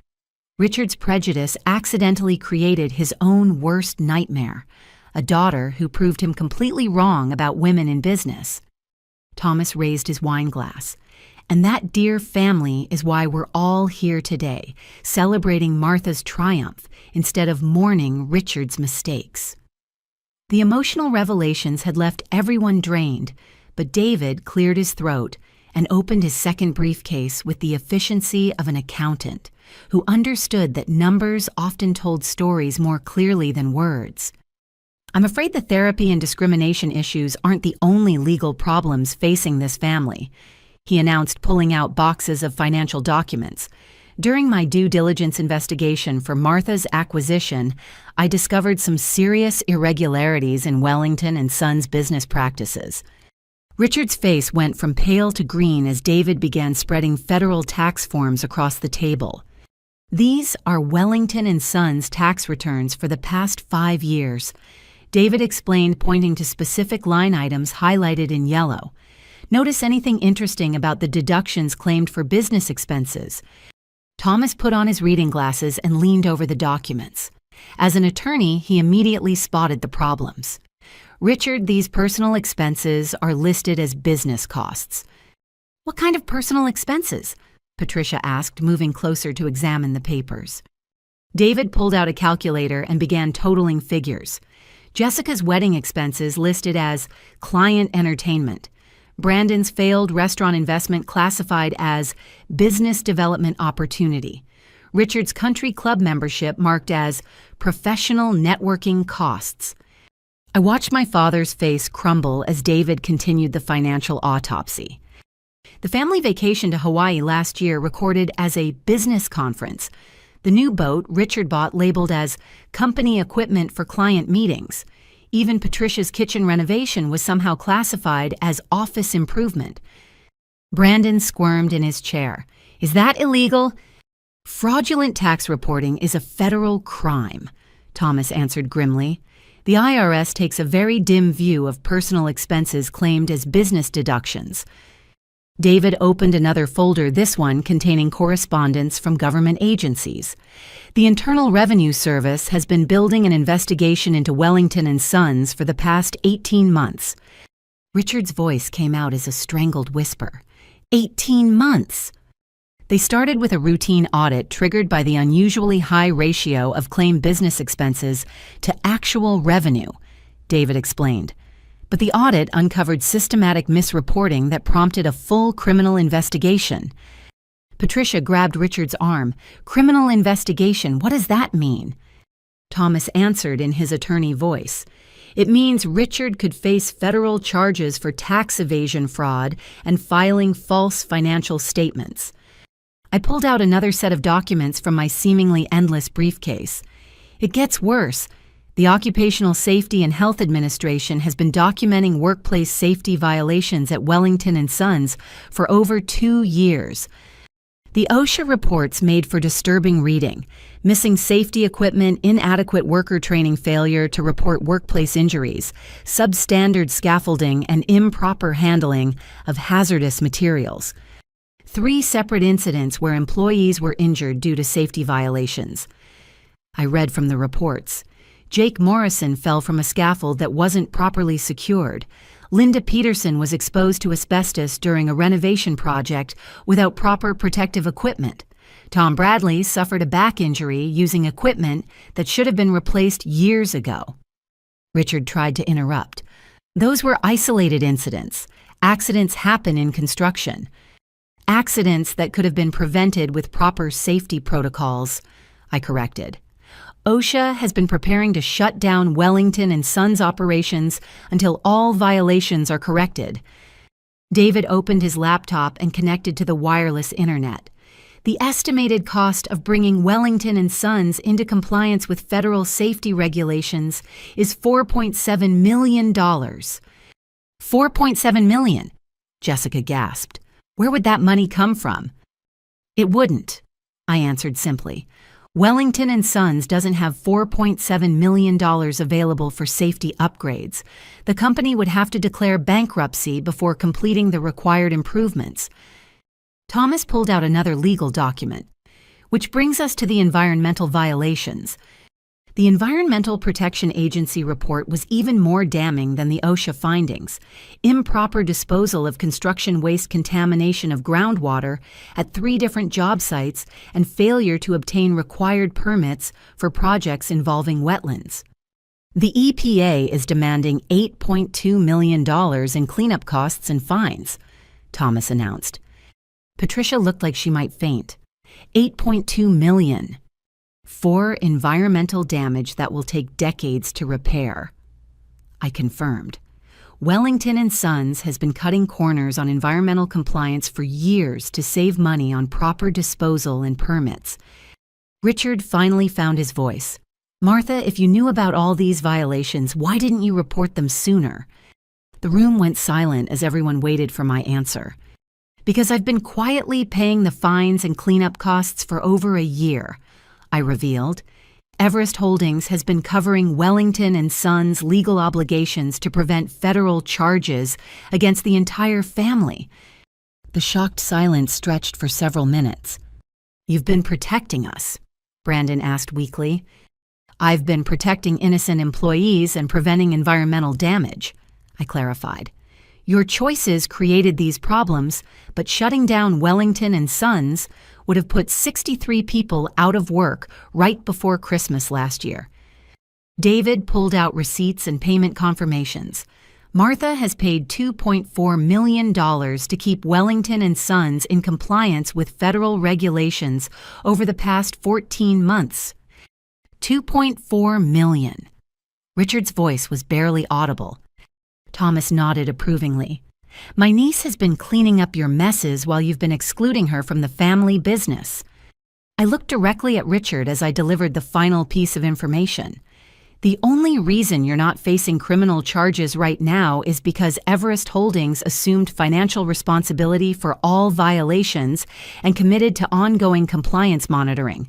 Richard's prejudice accidentally created his own worst nightmare, a daughter who proved him completely wrong about women in business. Thomas raised his wine glass. And that dear family is why we're all here today, celebrating Martha's triumph instead of mourning Richard's mistakes. The emotional revelations had left everyone drained, but David cleared his throat and opened his second briefcase with the efficiency of an accountant who understood that numbers often told stories more clearly than words. I'm afraid the therapy and discrimination issues aren't the only legal problems facing this family, he announced, pulling out boxes of financial documents. During my due diligence investigation for Martha's acquisition, I discovered some serious irregularities in Wellington & Sons business practices. Richard's face went from pale to green as David began spreading federal tax forms across the table. These are Wellington & Sons tax returns for the past 5 years, David explained, pointing to specific line items highlighted in yellow. Notice anything interesting about the deductions claimed for business expenses? Thomas put on his reading glasses and leaned over the documents. As an attorney, he immediately spotted the problems. Richard, these personal expenses are listed as business costs. What kind of personal expenses? Patricia asked, moving closer to examine the papers. David pulled out a calculator and began totaling figures. Jessica's wedding expenses listed as client entertainment. Brandon's failed restaurant investment classified as business development opportunity. Richard's country club membership marked as professional networking costs. I watched my father's face crumble as David continued the financial autopsy. The family vacation to Hawaii last year recorded as a business conference. The new boat Richard bought labeled as company equipment for client meetings. Even Patricia's kitchen renovation was somehow classified as office improvement. Brandon squirmed in his chair. Is that illegal? Fraudulent tax reporting is a federal crime, Thomas answered grimly. The IRS takes a very dim view of personal expenses claimed as business deductions. David opened another folder, this one containing correspondence from government agencies. The Internal Revenue Service has been building an investigation into Wellington and Sons for the past 18 months. Richard's voice came out as a strangled whisper. 18 months! They started with a routine audit triggered by the unusually high ratio of claimed business expenses to actual revenue, David explained. But the audit uncovered systematic misreporting that prompted a full criminal investigation. Patricia grabbed Richard's arm. Criminal investigation, what does that mean? Thomas answered in his attorney voice. It means Richard could face federal charges for tax evasion fraud and filing false financial statements. I pulled out another set of documents from my seemingly endless briefcase. It gets worse. The Occupational Safety and Health Administration has been documenting workplace safety violations at Wellington and Sons for over 2 years. The OSHA reports made for disturbing reading: missing safety equipment, inadequate worker training, failure to report workplace injuries, substandard scaffolding, and improper handling of hazardous materials. 3 separate incidents where employees were injured due to safety violations. I read from the reports. Jake Morrison fell from a scaffold that wasn't properly secured. Linda Peterson was exposed to asbestos during a renovation project without proper protective equipment. Tom Bradley suffered a back injury using equipment that should have been replaced years ago. Richard tried to interrupt. Those were isolated incidents. Accidents happen in construction. Accidents that could have been prevented with proper safety protocols, I corrected. OSHA has been preparing to shut down Wellington and Sons operations until all violations are corrected. David opened his laptop and connected to the wireless internet. The estimated cost of bringing Wellington and Sons into compliance with federal safety regulations is $4.7 million. $4.7 million, Jessica gasped. Where would that money come from? It wouldn't, I answered simply. Wellington and Sons doesn't have $4.7 million available for safety upgrades. The company would have to declare bankruptcy before completing the required improvements. Thomas pulled out another legal document, which brings us to the environmental violations. The Environmental Protection Agency report was even more damning than the OSHA findings. Improper disposal of construction waste, contamination of groundwater at 3 different job sites, and failure to obtain required permits for projects involving wetlands. The EPA is demanding $8.2 million in cleanup costs and fines, Thomas announced. Patricia looked like she might faint. $8.2 million. For environmental damage that will take decades to repair. I confirmed. Wellington and Sons has been cutting corners on environmental compliance for years to save money on proper disposal and permits. Richard finally found his voice. Martha, if you knew about all these violations, why didn't you report them sooner? The room went silent as everyone waited for my answer. Because I've been quietly paying the fines and cleanup costs for over a year, I revealed. Everest Holdings has been covering Wellington and Sons' legal obligations to prevent federal charges against the entire family. The shocked silence stretched for several minutes. "You've been protecting us?" Brandon asked weakly. "I've been protecting innocent employees and preventing environmental damage," I clarified. "Your choices created these problems, but shutting down Wellington and Sons would have put 63 people out of work right before Christmas last year." David pulled out receipts and payment confirmations. "Martha has paid $2.4 million to keep Wellington and Sons in compliance with federal regulations over the past 14 months. $2.4 million. Richard's voice was barely audible. Thomas nodded approvingly. "My niece has been cleaning up your messes while you've been excluding her from the family business." I looked directly at Richard as I delivered the final piece of information. "The only reason you're not facing criminal charges right now is because Everest Holdings assumed financial responsibility for all violations and committed to ongoing compliance monitoring."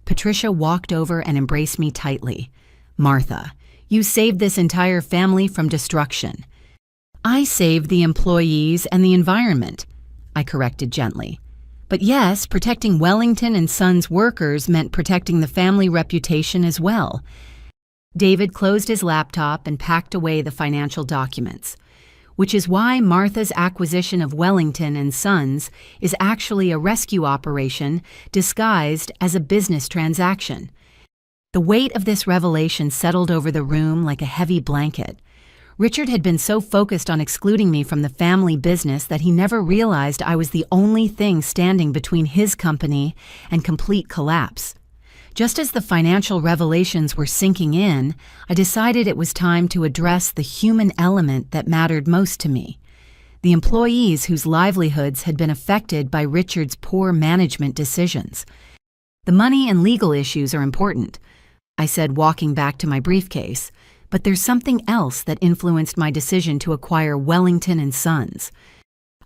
Patricia walked over and embraced me tightly. "Martha, you saved this entire family from destruction." "I saved the employees and the environment," I corrected gently. "But yes, protecting Wellington and Sons workers meant protecting the family reputation as well." David closed his laptop and packed away the financial documents, which is why Martha's acquisition of Wellington and Sons is actually a rescue operation disguised as a business transaction. The weight of this revelation settled over the room like a heavy blanket. Richard had been so focused on excluding me from the family business that he never realized I was the only thing standing between his company and complete collapse. Just as the financial revelations were sinking in, I decided it was time to address the human element that mattered most to me. The employees whose livelihoods had been affected by Richard's poor management decisions. "The money and legal issues are important," I said, walking back to my briefcase, "but there's something else that influenced my decision to acquire Wellington and Sons."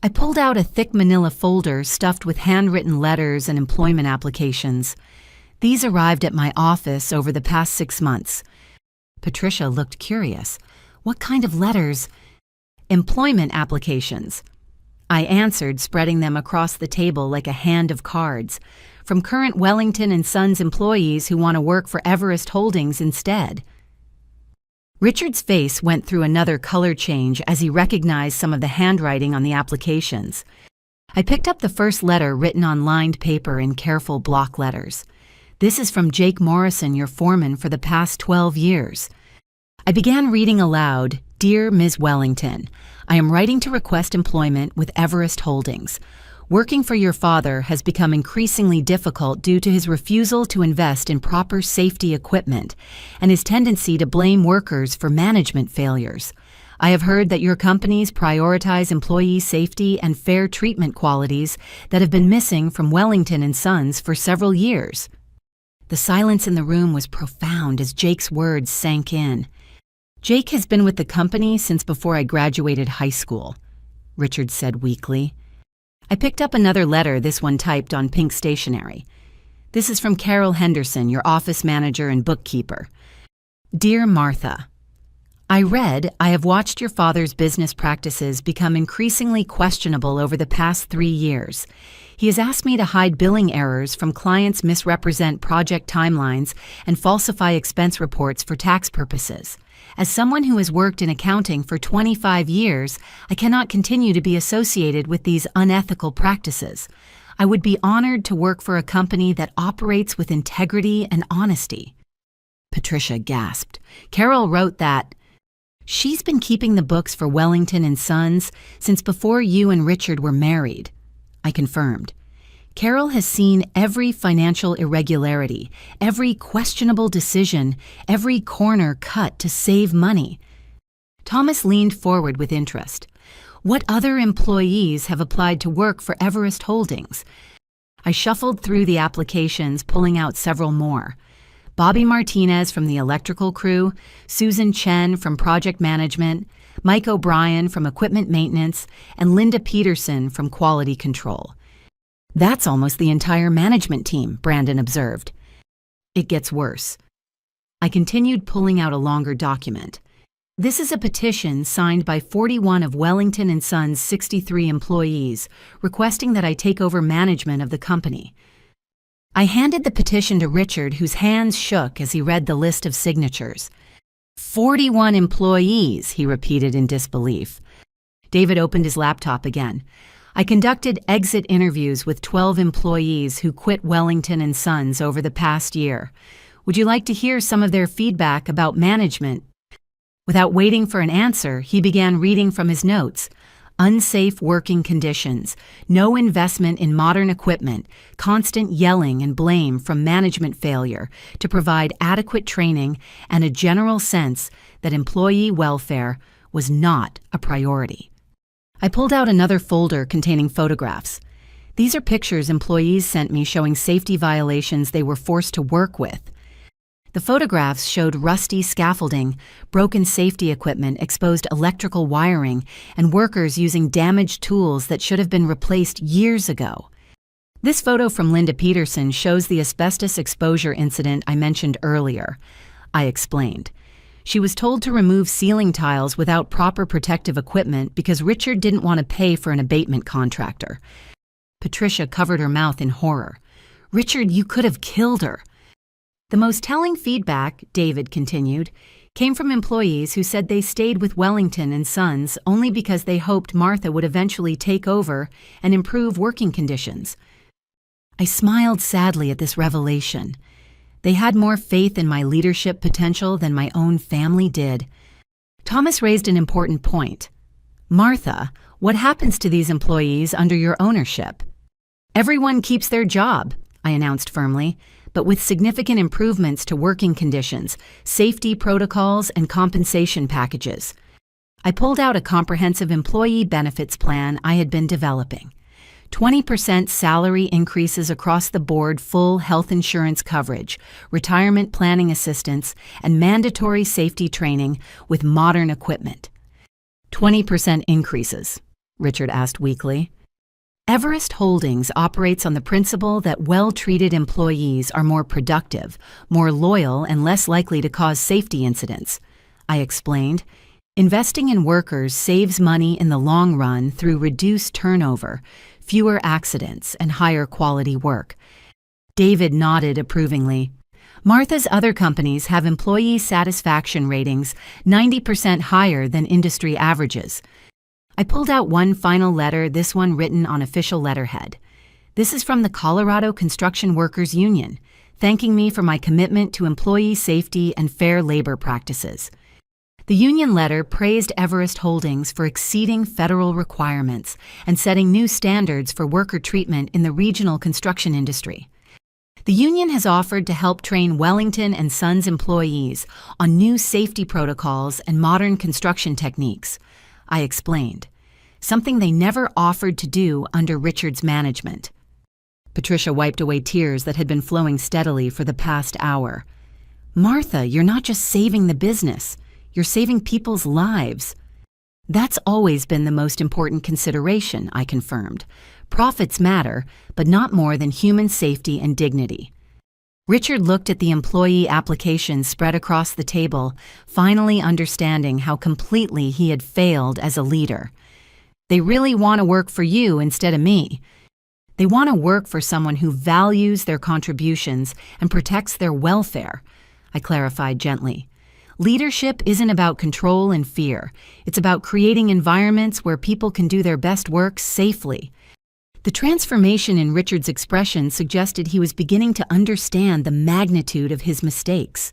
I pulled out a thick manila folder stuffed with handwritten letters and employment applications. These arrived at my office over the past 6 months. Patricia looked curious. "What kind of letters?" "Employment applications," I answered, spreading them across the table like a hand of cards, "from current Wellington and Sons employees who want to work for Everest Holdings instead." Richard's face went through another color change as he recognized some of the handwriting on the applications. I picked up the first letter written on lined paper in careful block letters. "This is from Jake Morrison, your foreman for the past 12 years. I began reading aloud, "Dear Ms. Wellington, I am writing to request employment with Everest Holdings. Working for your father has become increasingly difficult due to his refusal to invest in proper safety equipment and his tendency to blame workers for management failures. I have heard that your companies prioritize employee safety and fair treatment qualities that have been missing from Wellington and Sons for several years." The silence in the room was profound as Jake's words sank in. "Jake has been with the company since before I graduated high school," Richard said weakly. I picked up another letter, this one typed on pink stationery. "This is from Carol Henderson, your office manager and bookkeeper. Dear Martha, I read, I have watched your father's business practices become increasingly questionable over the past 3 years. He has asked me to hide billing errors from clients, misrepresent project timelines, and falsify expense reports for tax purposes. As someone who has worked in accounting for 25 years, I cannot continue to be associated with these unethical practices. I would be honored to work for a company that operates with integrity and honesty." Patricia gasped. "Carol wrote that." "She's been keeping the books for Wellington and Sons since before you and Richard were married," I confirmed. "Carol has seen every financial irregularity, every questionable decision, every corner cut to save money." Thomas leaned forward with interest. "What other employees have applied to work for Everest Holdings?" I shuffled through the applications, pulling out several more. Bobby Martinez from the electrical crew, Susan Chen from project management, Mike O'Brien from equipment maintenance, and Linda Peterson from quality control. "That's almost the entire management team," Brandon observed. "It gets worse," I continued pulling out a longer document. This is a petition signed by 41 of Wellington and Sons' 63 employees, requesting that I take over management of the company. I handed the petition to Richard, whose hands shook as he read the list of signatures. 41 employees, he repeated in disbelief. David opened his laptop again. I conducted exit interviews with 12 employees who quit Wellington and Sons over the past year. Would you like to hear some of their feedback about management? Without waiting for an answer, he began reading from his notes. Unsafe working conditions, no investment in modern equipment, constant yelling and blame from management failure to provide adequate training, and a general sense that employee welfare was not a priority. I pulled out another folder containing photographs. These are pictures employees sent me showing safety violations they were forced to work with. The photographs showed rusty scaffolding, broken safety equipment, exposed electrical wiring, and workers using damaged tools that should have been replaced years ago. This photo from Linda Peterson shows the asbestos exposure incident I mentioned earlier. I explained. She was told to remove ceiling tiles without proper protective equipment because Richard didn't want to pay for an abatement contractor. Patricia covered her mouth in horror. "Richard, you could have killed her." The most telling feedback, David continued, came from employees who said they stayed with Wellington and Sons only because they hoped Martha would eventually take over and improve working conditions. I smiled sadly at this revelation. They had more faith in my leadership potential than my own family did. Thomas raised an important point. "Martha, what happens to these employees under your ownership?" "Everyone keeps their job," I announced firmly, but with significant improvements to working conditions, safety protocols, and compensation packages. I pulled out a comprehensive employee benefits plan I had been developing. 20% salary increases across the board, full health insurance coverage, retirement planning assistance, and mandatory safety training with modern equipment. 20% increases, Richard asked weakly. Everest Holdings operates on the principle that well-treated employees are more productive, more loyal, and less likely to cause safety incidents. I explained, investing in workers saves money in the long run through reduced turnover, fewer accidents, and higher quality work. David nodded approvingly. Martha's other companies have employee satisfaction ratings 90% higher than industry averages. I pulled out one final letter, this one written on official letterhead. This is from the Colorado Construction Workers Union, thanking me for my commitment to employee safety and fair labor practices. The union letter praised Everest Holdings for exceeding federal requirements and setting new standards for worker treatment in the regional construction industry. The union has offered to help train Wellington and Sons employees on new safety protocols and modern construction techniques. I explained, something they never offered to do under Richard's management. Patricia wiped away tears that had been flowing steadily for the past hour. "Martha, you're not just saving the business, you're saving people's lives." "That's always been the most important consideration," I confirmed. "Profits matter, but not more than human safety and dignity." Richard looked at the employee applications spread across the table, finally understanding how completely he had failed as a leader. "They really want to work for you instead of me. They want to work for someone who values their contributions and protects their welfare," I clarified gently. "Leadership isn't about control and fear. It's about creating environments where people can do their best work safely." The transformation in Richard's expression suggested he was beginning to understand the magnitude of his mistakes.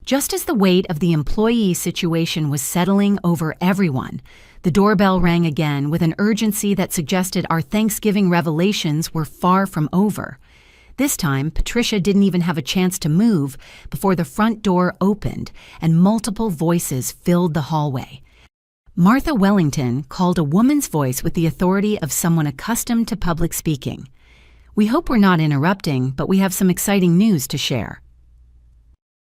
Just as the weight of the employee situation was settling over everyone, the doorbell rang again with an urgency that suggested our Thanksgiving revelations were far from over. This time, Patricia didn't even have a chance to move before the front door opened and multiple voices filled the hallway. Martha Wellington called a woman's voice with the authority of someone accustomed to public speaking. "We hope we're not interrupting, but we have some exciting news to share."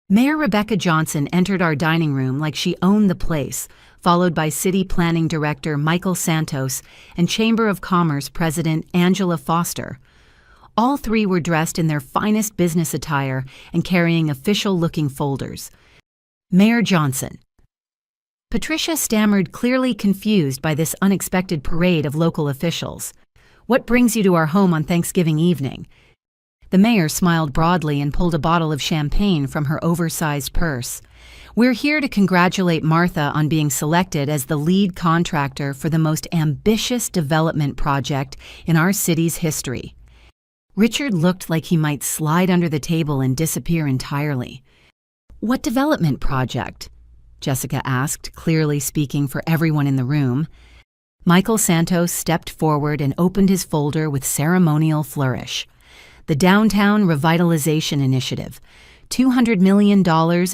Mayor Rebecca Johnson entered our dining room like she owned the place, followed by City Planning Director Michael Santos and Chamber of Commerce President Angela Foster. All three were dressed in their finest business attire and carrying official-looking folders. Mayor Johnson. Patricia stammered, clearly confused by this unexpected parade of local officials. "What brings you to our home on Thanksgiving evening?" The mayor smiled broadly and pulled a bottle of champagne from her oversized purse. "We're here to congratulate Martha on being selected as the lead contractor for the most ambitious development project in our city's history." Richard looked like he might slide under the table and disappear entirely. "What development project?" Jessica asked, clearly speaking for everyone in the room. Michael Santos stepped forward and opened his folder with ceremonial flourish. "The Downtown Revitalization Initiative, $200 million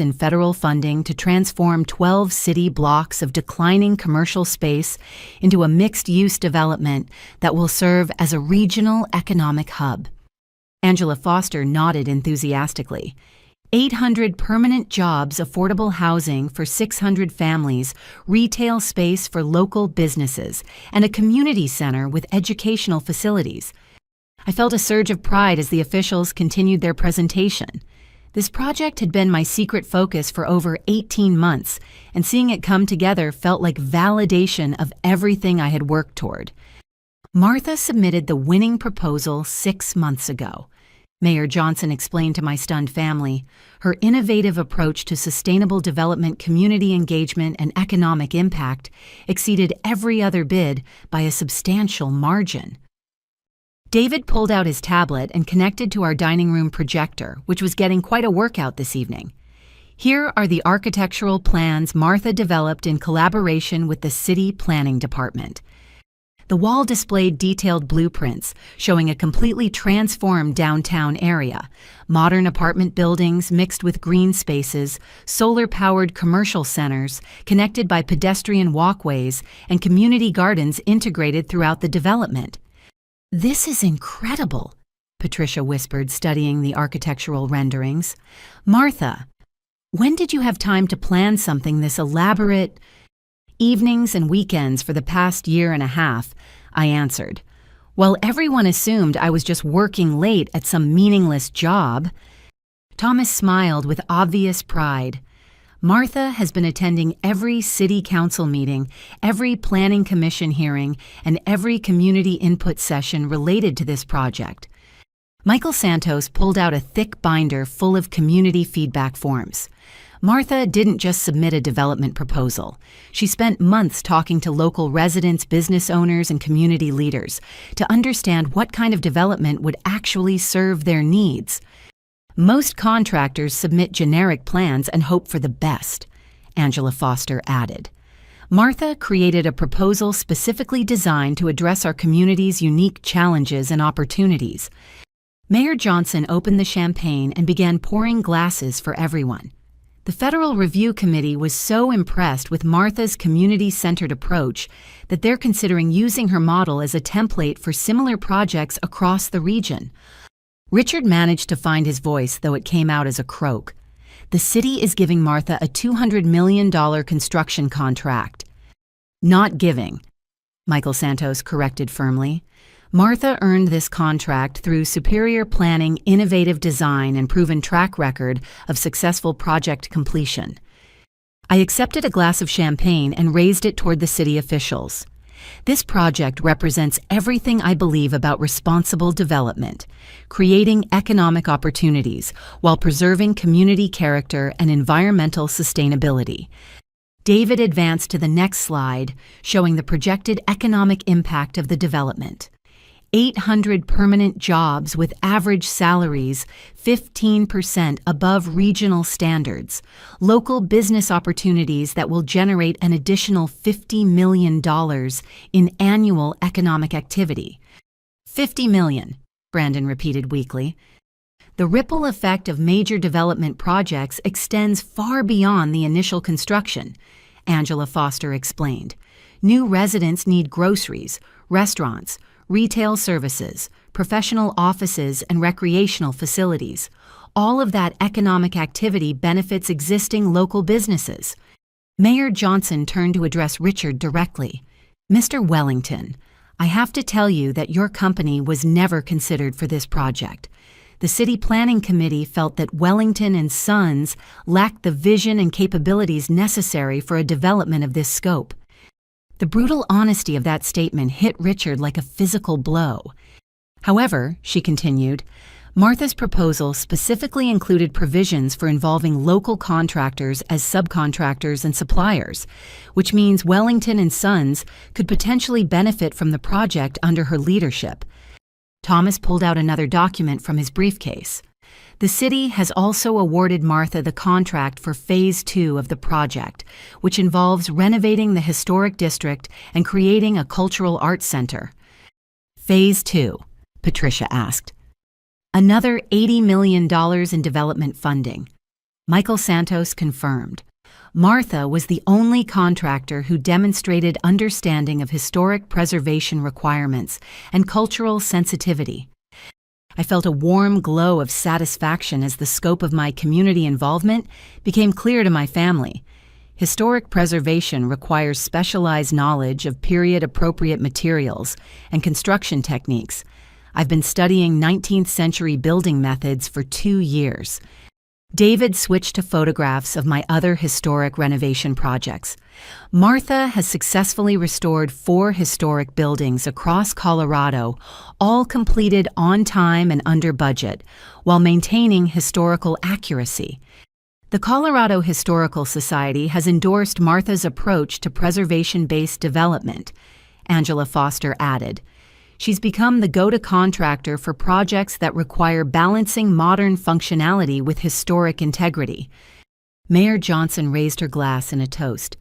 in federal funding to transform 12 city blocks of declining commercial space into a mixed-use development that will serve as a regional economic hub." Angela Foster nodded enthusiastically. 800 permanent jobs, affordable housing for 600 families, retail space for local businesses, and a community center with educational facilities. I felt a surge of pride as the officials continued their presentation. This project had been my secret focus for over 18 months, and seeing it come together felt like validation of everything I had worked toward. Martha submitted the winning proposal 6 months ago. Mayor Johnson explained to my stunned family. Her innovative approach to sustainable development, community engagement, and economic impact exceeded every other bid by a substantial margin. David pulled out his tablet and connected to our dining room projector, which was getting quite a workout this evening. "Here are the architectural plans Martha developed in collaboration with the City Planning Department." The wall displayed detailed blueprints showing a completely transformed downtown area, modern apartment buildings mixed with green spaces, solar-powered commercial centers connected by pedestrian walkways, and community gardens integrated throughout the development. "This is incredible," Patricia whispered, studying the architectural renderings. "Martha, when did you have time to plan something this elaborate?" "Evenings and weekends for the past year and a half," I answered. "While everyone assumed I was just working late at some meaningless job." Thomas smiled with obvious pride. "Martha has been attending every city council meeting, every planning commission hearing, and every community input session related to this project." Michael Santos pulled out a thick binder full of community feedback forms. Martha didn't just submit a development proposal. She spent months talking to local residents, business owners, and community leaders to understand what kind of development would actually serve their needs. "Most contractors submit generic plans and hope for the best," Angela Foster added. Martha created a proposal specifically designed to address our community's unique challenges and opportunities. Mayor Johnson opened the champagne and began pouring glasses for everyone. The Federal Review Committee was so impressed with Martha's community-centered approach that they're considering using her model as a template for similar projects across the region. Richard managed to find his voice, though it came out as a croak. "The city is giving Martha a $200 million construction contract." "Not giving," Michael Santos corrected firmly. "Martha earned this contract through superior planning, innovative design, and proven track record of successful project completion." I accepted a glass of champagne and raised it toward the city officials. "This project represents everything I believe about responsible development, creating economic opportunities while preserving community character and environmental sustainability." David advanced to the next slide, showing the projected economic impact of the development. 800 permanent jobs with average salaries 15% above regional standards, local business opportunities that will generate an additional $50 million in annual economic activity. $50 million, Brandon repeated weakly. "The ripple effect of major development projects extends far beyond the initial construction," Angela Foster explained. "New residents need groceries, restaurants, retail services, professional offices, and recreational facilities. All of that economic activity benefits existing local businesses." Mayor Johnson turned to address Richard directly. "Mr. Wellington, I have to tell you that your company was never considered for this project. The City Planning Committee felt that Wellington and Sons lacked the vision and capabilities necessary for a development of this scope. The brutal honesty of that statement hit Richard like a physical blow. However, she continued, Martha's proposal specifically included provisions for involving local contractors as subcontractors and suppliers, which means Wellington and Sons could potentially benefit from the project under her leadership. Thomas pulled out another document from his briefcase. The city has also awarded Martha the contract for Phase 2 of the project, which involves renovating the historic district and creating a cultural arts center. Phase 2, Patricia asked. Another $80 million in development funding. Michael Santos confirmed. Martha was the only contractor who demonstrated understanding of historic preservation requirements and cultural sensitivity. I felt a warm glow of satisfaction as the scope of my community involvement became clear to my family. Historic preservation requires specialized knowledge of period-appropriate materials and construction techniques. I've been studying 19th century building methods for 2 years. David switched to photographs of my other historic renovation projects. Martha has successfully restored 4 historic buildings across Colorado, all completed on time and under budget, while maintaining historical accuracy. The Colorado Historical Society has endorsed Martha's approach to preservation-based development, Angela Foster added. She's become the go-to contractor for projects that require balancing modern functionality with historic integrity. Mayor Johnson raised her glass in a toast.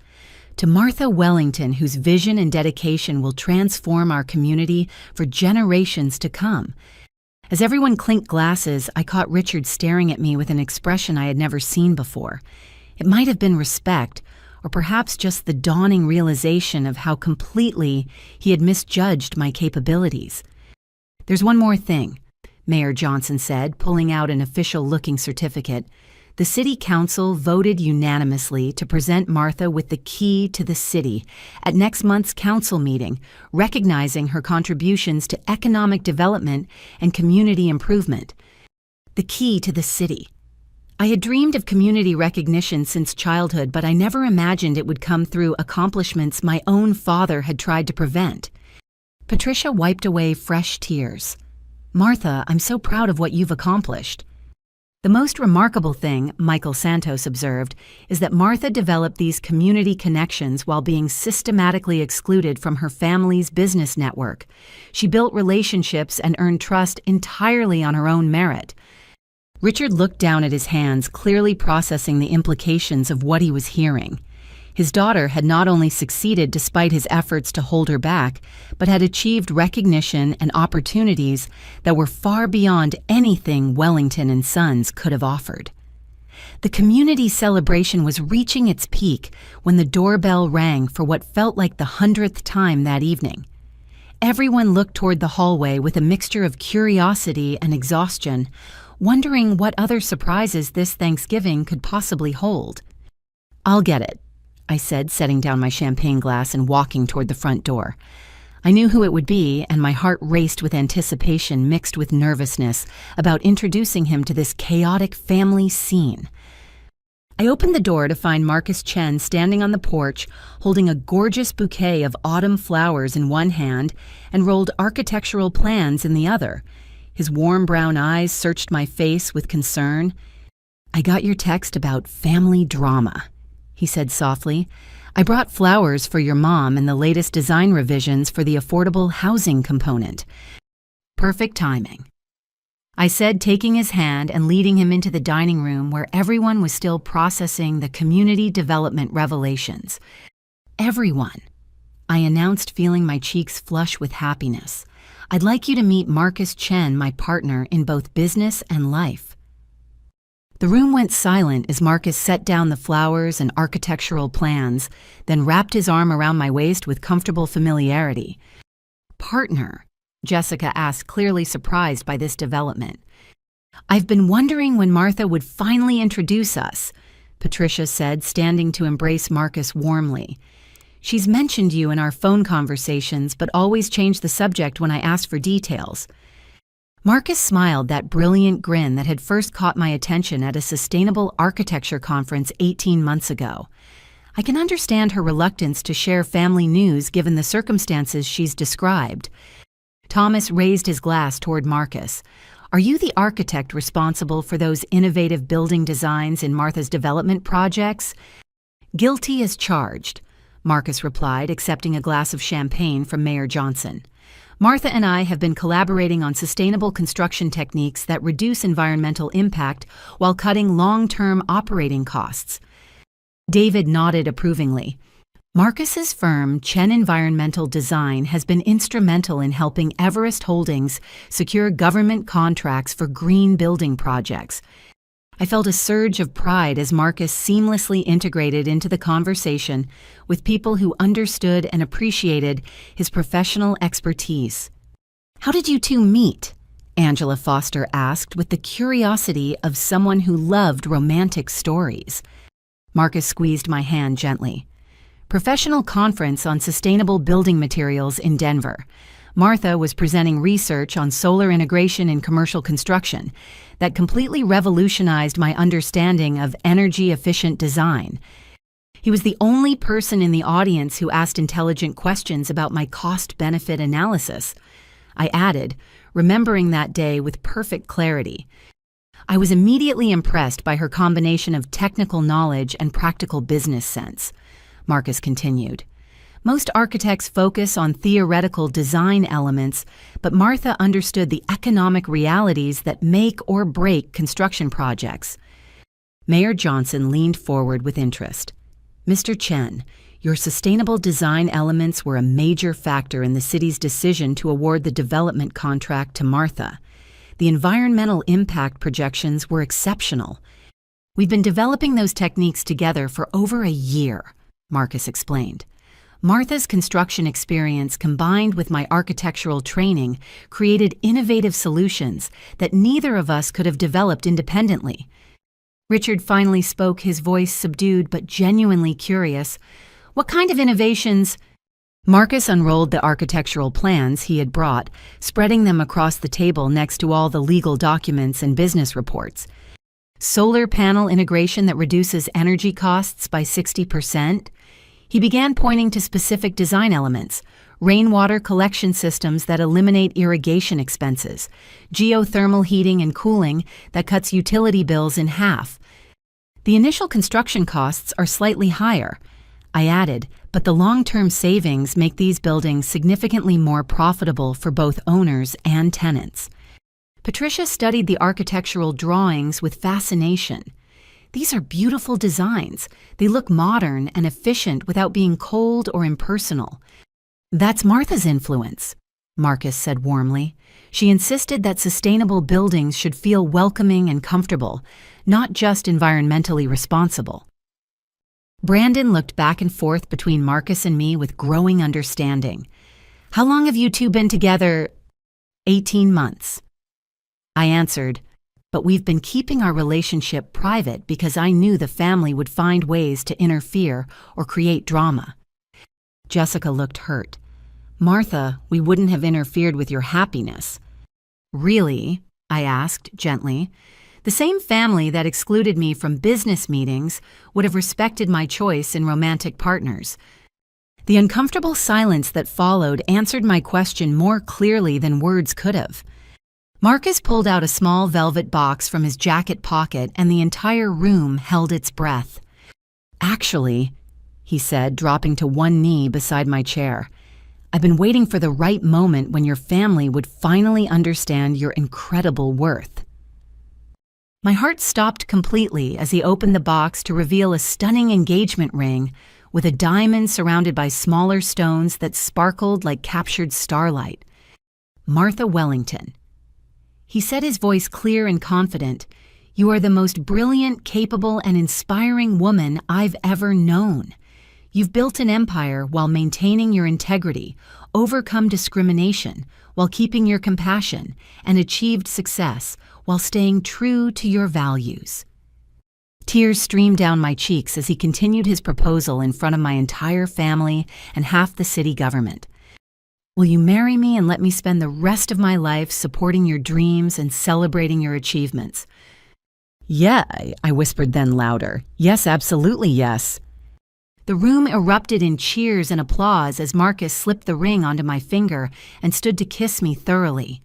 To Martha Wellington, whose vision and dedication will transform our community for generations to come. As everyone clinked glasses, I caught Richard staring at me with an expression I had never seen before. It might have been respect, or perhaps just the dawning realization of how completely he had misjudged my capabilities. There's one more thing, Mayor Johnson said, pulling out an official-looking certificate. The City Council voted unanimously to present Martha with the key to the city at next month's council meeting, recognizing her contributions to economic development and community improvement. The key to the city. I had dreamed of community recognition since childhood, but I never imagined it would come through accomplishments my own father had tried to prevent. Patricia wiped away fresh tears. Martha, I'm so proud of what you've accomplished. The most remarkable thing, Michael Santos observed, is that Martha developed these community connections while being systematically excluded from her family's business network. She built relationships and earned trust entirely on her own merit. Richard looked down at his hands, clearly processing the implications of what he was hearing. His daughter had not only succeeded despite his efforts to hold her back, but had achieved recognition and opportunities that were far beyond anything Wellington and Sons could have offered. The community celebration was reaching its peak when the doorbell rang for what felt like the 100th time that evening. Everyone looked toward the hallway with a mixture of curiosity and exhaustion, wondering what other surprises this Thanksgiving could possibly hold. I'll get it, I said, setting down my champagne glass and walking toward the front door. I knew who it would be, and my heart raced with anticipation mixed with nervousness about introducing him to this chaotic family scene. I opened the door to find Marcus Chen standing on the porch, holding a gorgeous bouquet of autumn flowers in one hand and rolled architectural plans in the other. His warm brown eyes searched my face with concern. I got your text about family drama, he said softly. I brought flowers for your mom and the latest design revisions for the affordable housing component. Perfect timing, I said, taking his hand and leading him into the dining room where everyone was still processing the community development revelations. Everyone, I announced, feeling my cheeks flush with happiness. I'd like you to meet Marcus Chen, my partner in both business and life. The room went silent as Marcus set down the flowers and architectural plans, then wrapped his arm around my waist with comfortable familiarity. Partner? Jessica asked, clearly surprised by this development. I've been wondering when Martha would finally introduce us, Patricia said, standing to embrace Marcus warmly. She's mentioned you in our phone conversations, but always changed the subject when I asked for details. Marcus smiled that brilliant grin that had first caught my attention at a sustainable architecture conference 18 months ago. I can understand her reluctance to share family news given the circumstances she's described. Thomas raised his glass toward Marcus. Are you the architect responsible for those innovative building designs in Martha's development projects? Guilty as charged, Marcus replied, accepting a glass of champagne from Mayor Johnson. Martha and I have been collaborating on sustainable construction techniques that reduce environmental impact while cutting long-term operating costs. David nodded approvingly. Marcus's firm, Chen Environmental Design, has been instrumental in helping Everest Holdings secure government contracts for green building projects. I felt a surge of pride as Marcus seamlessly integrated into the conversation with people who understood and appreciated his professional expertise. How did you two meet? Angela Foster asked with the curiosity of someone who loved romantic stories. Marcus squeezed my hand gently. Professional conference on sustainable building materials in Denver. Martha was presenting research on solar integration in commercial construction that completely revolutionized my understanding of energy-efficient design. He was the only person in the audience who asked intelligent questions about my cost-benefit analysis. I added, remembering that day with perfect clarity. I was immediately impressed by her combination of technical knowledge and practical business sense. Marcus continued. Most architects focus on theoretical design elements, but Martha understood the economic realities that make or break construction projects. Mayor Johnson leaned forward with interest. Mr. Chen, your sustainable design elements were a major factor in the city's decision to award the development contract to Martha. The environmental impact projections were exceptional. We've been developing those techniques together for over a year, Marcus explained. Martha's construction experience combined with my architectural training created innovative solutions that neither of us could have developed independently. Richard finally spoke, his voice subdued but genuinely curious. What kind of innovations? Marcus unrolled the architectural plans he had brought, spreading them across the table next to all the legal documents and business reports. Solar panel integration that reduces energy costs by 60%. He began pointing to specific design elements, rainwater collection systems that eliminate irrigation expenses, geothermal heating and cooling that cuts utility bills in half. The initial construction costs are slightly higher, I added, but the long-term savings make these buildings significantly more profitable for both owners and tenants. Patricia studied the architectural drawings with fascination. These are beautiful designs. They look modern and efficient without being cold or impersonal. That's Martha's influence, Marcus said warmly. She insisted that sustainable buildings should feel welcoming and comfortable, not just environmentally responsible. Brandon looked back and forth between Marcus and me with growing understanding. How long have you two been together? 18 months. I answered, but we've been keeping our relationship private because I knew the family would find ways to interfere or create drama. Jessica looked hurt. Martha, we wouldn't have interfered with your happiness. Really? I asked gently. The same family that excluded me from business meetings would have respected my choice in romantic partners. The uncomfortable silence that followed answered my question more clearly than words could have. Marcus pulled out a small velvet box from his jacket pocket and the entire room held its breath. Actually, he said, dropping to one knee beside my chair, I've been waiting for the right moment when your family would finally understand your incredible worth. My heart stopped completely as he opened the box to reveal a stunning engagement ring with a diamond surrounded by smaller stones that sparkled like captured starlight. Martha Wellington. He said, his voice clear and confident, "You are the most brilliant, capable, and inspiring woman I've ever known. You've built an empire while maintaining your integrity, overcome discrimination while keeping your compassion, and achieved success while staying true to your values." Tears streamed down my cheeks as he continued his proposal in front of my entire family and half the city government. "Will you marry me and let me spend the rest of my life supporting your dreams and celebrating your achievements?" "Yeah," I whispered then louder. "Yes, absolutely yes." The room erupted in cheers and applause as Marcus slipped the ring onto my finger and stood to kiss me thoroughly.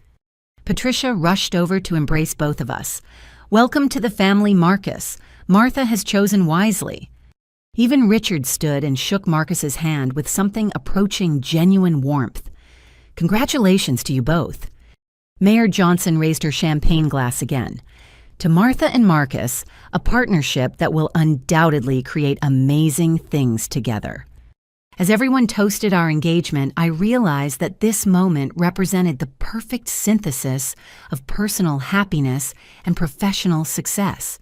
Patricia rushed over to embrace both of us. "Welcome to the family, Marcus. Martha has chosen wisely." Even Richard stood and shook Marcus's hand with something approaching genuine warmth. "Congratulations to you both." Mayor Johnson raised her champagne glass again. "To Martha and Marcus, a partnership that will undoubtedly create amazing things together." As everyone toasted our engagement, I realized that this moment represented the perfect synthesis of personal happiness and professional success.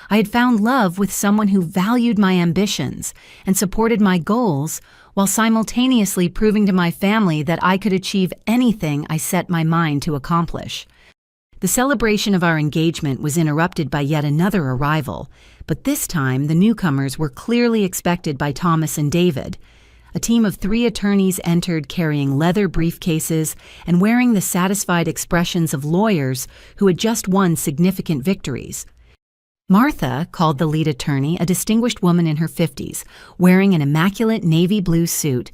I had found love with someone who valued my ambitions and supported my goals while simultaneously proving to my family that I could achieve anything I set my mind to accomplish. The celebration of our engagement was interrupted by yet another arrival, but this time the newcomers were clearly expected by Thomas and David. A team of 3 attorneys entered carrying leather briefcases and wearing the satisfied expressions of lawyers who had just won significant victories. Martha called the lead attorney a distinguished woman in her 50s, wearing an immaculate navy blue suit.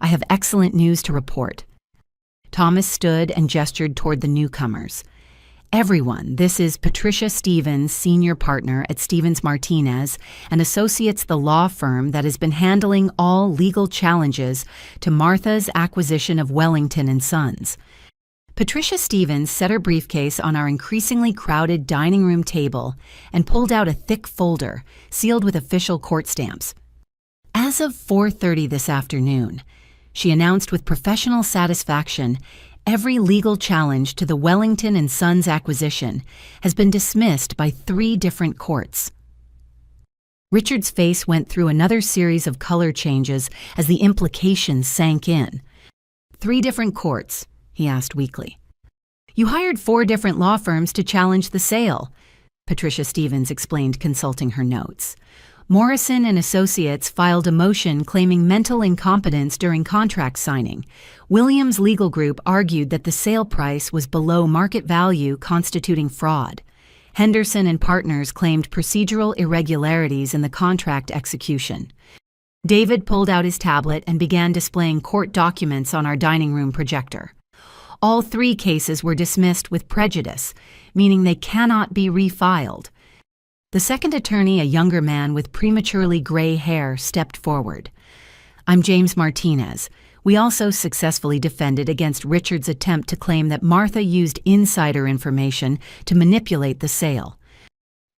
"I have excellent news to report." Thomas stood and gestured toward the newcomers. "Everyone, this is Patricia Stevens, senior partner at Stevens Martinez and Associates, the law firm that has been handling all legal challenges to Martha's acquisition of Wellington and Sons." Patricia Stevens set her briefcase on our increasingly crowded dining room table and pulled out a thick folder sealed with official court stamps. "As of 4:30 this afternoon," she announced with professional satisfaction, "every legal challenge to the Wellington and Sons acquisition has been dismissed by 3 different courts." Richard's face went through another series of color changes as the implications sank in. "3 different courts?" he asked weakly. "You hired 4 different law firms to challenge the sale," Patricia Stevens explained, consulting her notes. "Morrison and Associates filed a motion claiming mental incompetence during contract signing. Williams Legal Group argued that the sale price was below market value, constituting fraud. Henderson and partners claimed procedural irregularities in the contract execution." David pulled out his tablet and began displaying court documents on our dining room projector. "All 3 cases were dismissed with prejudice, meaning they cannot be refiled." The second attorney, a younger man with prematurely gray hair, stepped forward. "I'm James Martinez. We also successfully defended against Richard's attempt to claim that Martha used insider information to manipulate the sale."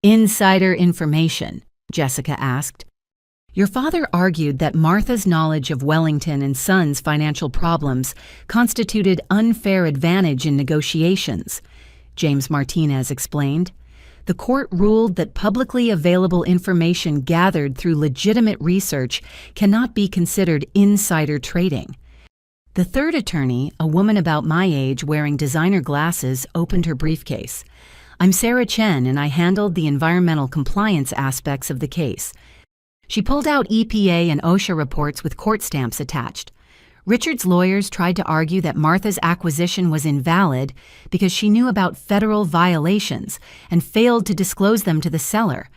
"Insider information?" Jessica asked. "Your father argued that Martha's knowledge of Wellington and Sons' financial problems constituted unfair advantage in negotiations," James Martinez explained. "The court ruled that publicly available information gathered through legitimate research cannot be considered insider trading." The third attorney, a woman about my age wearing designer glasses, opened her briefcase. "I'm Sarah Chen, and I handled the environmental compliance aspects of the case." She pulled out EPA and OSHA reports with court stamps attached. Richard's lawyers tried to argue that Martha's acquisition was invalid because she knew about federal violations and failed to disclose them to the seller.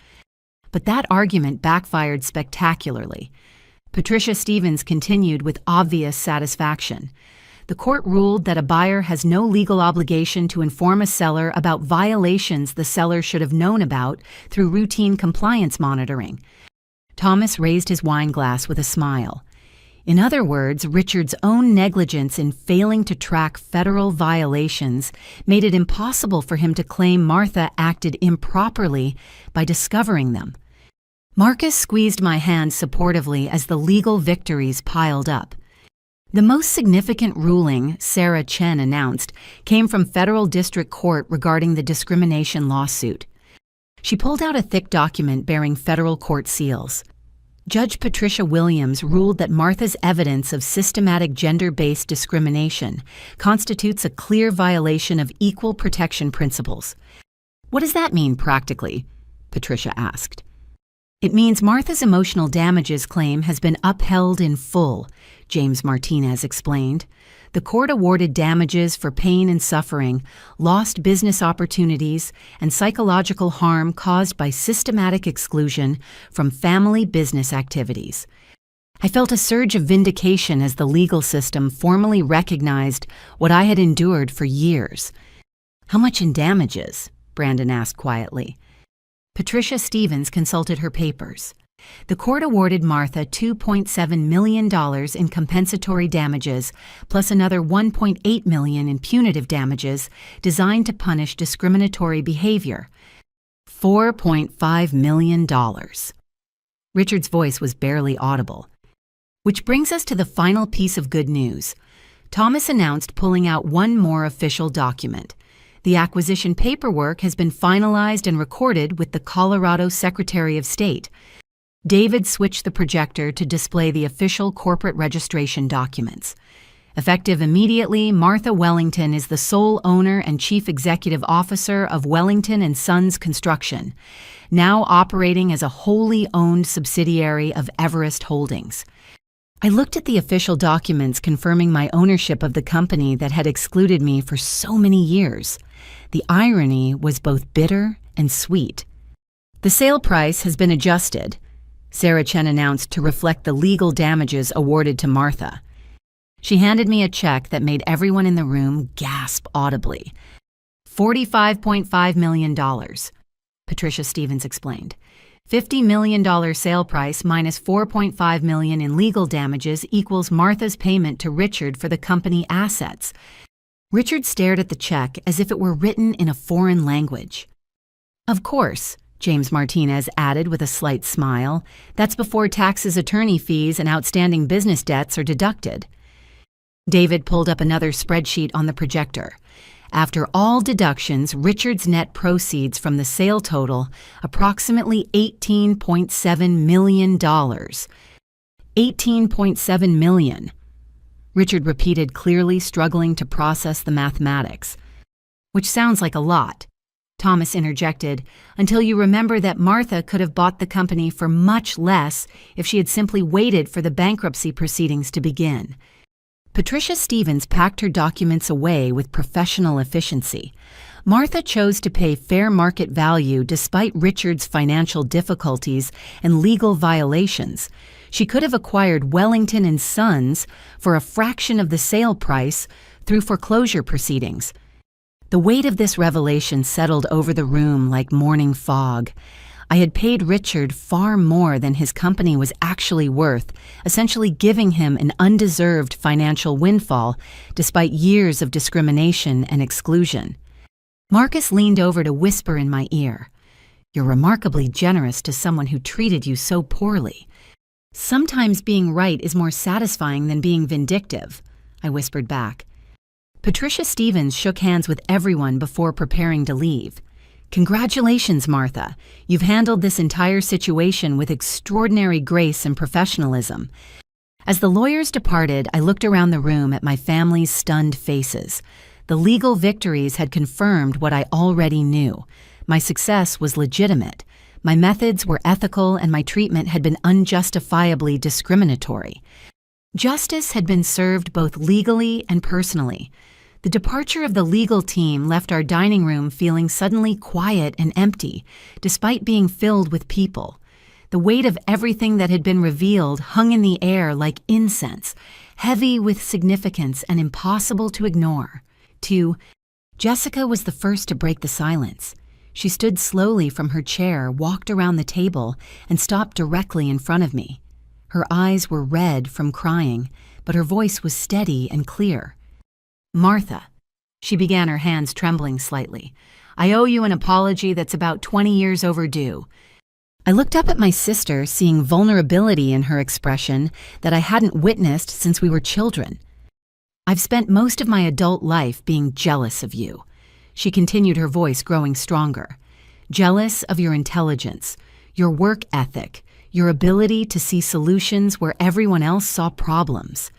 But that argument backfired spectacularly. Patricia Stevens continued with obvious satisfaction. "The court ruled that a buyer has no legal obligation to inform a seller about violations the seller should have known about through routine compliance monitoring." Thomas raised his wine glass with a smile. In other words, Richard's own negligence in failing to track federal violations made it impossible for him to claim Martha acted improperly by discovering them. Marcus squeezed my hand supportively as the legal victories piled up. The most significant ruling, Sarah Chen announced, came from federal district court regarding the discrimination lawsuit. She pulled out a thick document bearing federal court seals. Judge Patricia Williams ruled that Martha's evidence of systematic gender-based discrimination constitutes a clear violation of equal protection principles. "What does that mean practically?" Patricia asked. It means Martha's emotional damages claim has been upheld in full, James Martinez explained. The court awarded damages for pain and suffering, lost business opportunities, and psychological harm caused by systematic exclusion from family business activities. I felt a surge of vindication as the legal system formally recognized what I had endured for years. "How much in damages?" Brandon asked quietly. Patricia Stevens consulted her papers. The court awarded Martha $2.7 million in compensatory damages, plus another $1.8 million in punitive damages designed to punish discriminatory behavior. $4.5 million. Richard's voice was barely audible. Which brings us to the final piece of good news. Thomas announced pulling out one more official document. The acquisition paperwork has been finalized and recorded with the Colorado Secretary of State. David switched the projector to display the official corporate registration documents. Effective immediately, Martha Wellington is the sole owner and chief executive officer of Wellington & Sons Construction, now operating as a wholly owned subsidiary of Everest Holdings. I looked at the official documents confirming my ownership of the company that had excluded me for so many years. The irony was both bitter and sweet. "The sale price has been adjusted," Sarah Chen announced, to reflect the legal damages awarded to Martha. She handed me a check that made everyone in the room gasp audibly. $45.5 million, Patricia Stevens explained. $50 million sale price minus $4.5 million in legal damages equals Martha's payment to Richard for the company assets. Richard stared at the check as if it were written in a foreign language. "Of course," James Martinez added with a slight smile, "that's before taxes, attorney fees, and outstanding business debts are deducted." David pulled up another spreadsheet on the projector. After all deductions, Richard's net proceeds from the sale total approximately $18.7 million. $18.7 million. Richard repeated clearly, struggling to process the mathematics. "Which sounds like a lot," Thomas interjected, "until you remember that Martha could have bought the company for much less if she had simply waited for the bankruptcy proceedings to begin." Patricia Stevens packed her documents away with professional efficiency. Martha chose to pay fair market value despite Richard's financial difficulties and legal violations. She could have acquired Wellington & Sons for a fraction of the sale price through foreclosure proceedings. The weight of this revelation settled over the room like morning fog. I had paid Richard far more than his company was actually worth, essentially giving him an undeserved financial windfall despite years of discrimination and exclusion. Marcus leaned over to whisper in my ear, "You're remarkably generous to someone who treated you so poorly." "Sometimes being right is more satisfying than being vindictive," I whispered back. Patricia Stevens shook hands with everyone before preparing to leave. "Congratulations, Martha. You've handled this entire situation with extraordinary grace and professionalism." As the lawyers departed, I looked around the room at my family's stunned faces. The legal victories had confirmed what I already knew. My success was legitimate. My methods were ethical, and my treatment had been unjustifiably discriminatory. Justice had been served both legally and personally. The departure of the legal team left our dining room feeling suddenly quiet and empty, despite being filled with people. The weight of everything that had been revealed hung in the air like incense, heavy with significance and impossible to ignore. Jessica was the first to break the silence. She stood slowly from her chair, walked around the table, and stopped directly in front of me. Her eyes were red from crying, but her voice was steady and clear. "Martha," she began, her hands trembling slightly, "I owe you an apology that's about 20 years overdue." I looked up at my sister, seeing vulnerability in her expression that I hadn't witnessed since we were children. "I've spent most of my adult life being jealous of you," she continued, her voice growing stronger. "Jealous of your intelligence, your work ethic, your ability to see solutions where everyone else saw problems."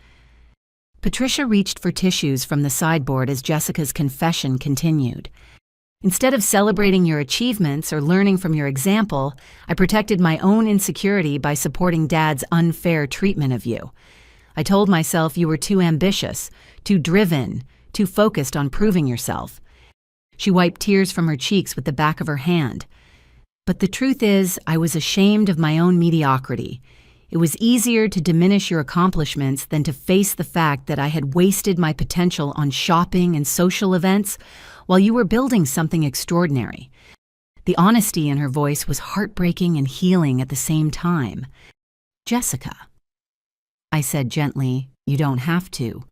Patricia reached for tissues from the sideboard as Jessica's confession continued. Instead of celebrating your achievements or learning from your example, I protected my own insecurity by supporting Dad's unfair treatment of you. I told myself you were too ambitious, too driven, too focused on proving yourself. She wiped tears from her cheeks with the back of her hand. But the truth is, I was ashamed of my own mediocrity. It was easier to diminish your accomplishments than to face the fact that I had wasted my potential on shopping and social events while you were building something extraordinary. The honesty in her voice was heartbreaking and healing at the same time. Jessica, I said gently, you don't have to.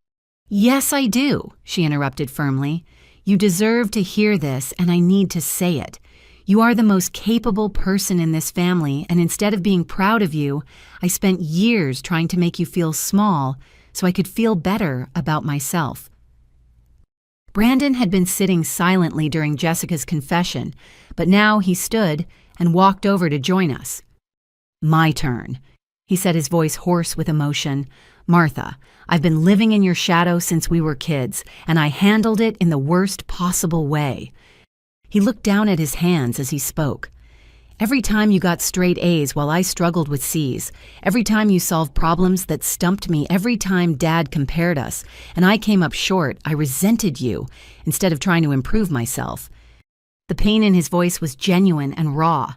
Yes, I do, she interrupted firmly. You deserve to hear this, and I need to say it. You are the most capable person in this family, and instead of being proud of you, I spent years trying to make you feel small so I could feel better about myself. Brandon had been sitting silently during Jessica's confession, but now he stood and walked over to join us. My turn, he said, his voice hoarse with emotion. Martha, I've been living in your shadow since we were kids, and I handled it in the worst possible way. He looked down at his hands as he spoke. Every time you got straight A's while I struggled with C's, every time you solved problems that stumped me, every time Dad compared us, and I came up short, I resented you instead of trying to improve myself. The pain in his voice was genuine and raw.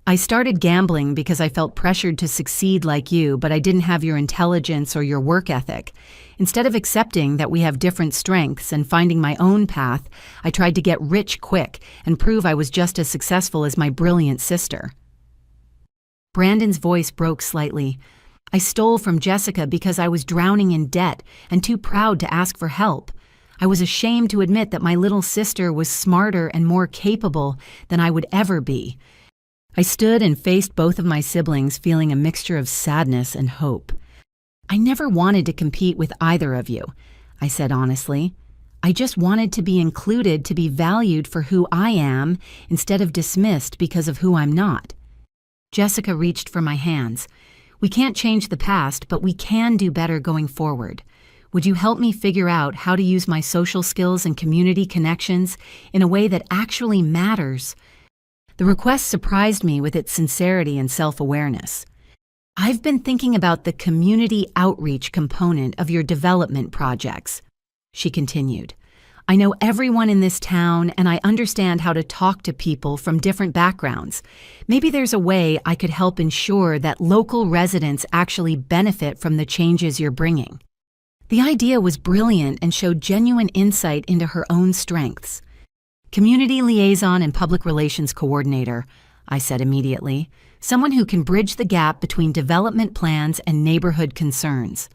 I started gambling because I felt pressured to succeed like you, but I didn't have your intelligence or your work ethic. Instead of accepting that we have different strengths and finding my own path, I tried to get rich quick and prove I was just as successful as my brilliant sister. Brandon's voice broke slightly. I stole from Jessica because I was drowning in debt and too proud to ask for help. I was ashamed to admit that my little sister was smarter and more capable than I would ever be. I stood and faced both of my siblings, feeling a mixture of sadness and hope. I never wanted to compete with either of you, I said honestly. I just wanted to be included, to be valued for who I am, instead of dismissed because of who I'm not. Jessica reached for my hands. We can't change the past, but we can do better going forward. Would you help me figure out how to use my social skills and community connections in a way that actually matters? The request surprised me with its sincerity and self-awareness. I've been thinking about the community outreach component of your development projects, she continued. I know everyone in this town, and I understand how to talk to people from different backgrounds. Maybe there's a way I could help ensure that local residents actually benefit from the changes you're bringing. The idea was brilliant and showed genuine insight into her own strengths. Community liaison and public relations coordinator, I said immediately, someone who can bridge the gap between development plans and neighborhood concerns.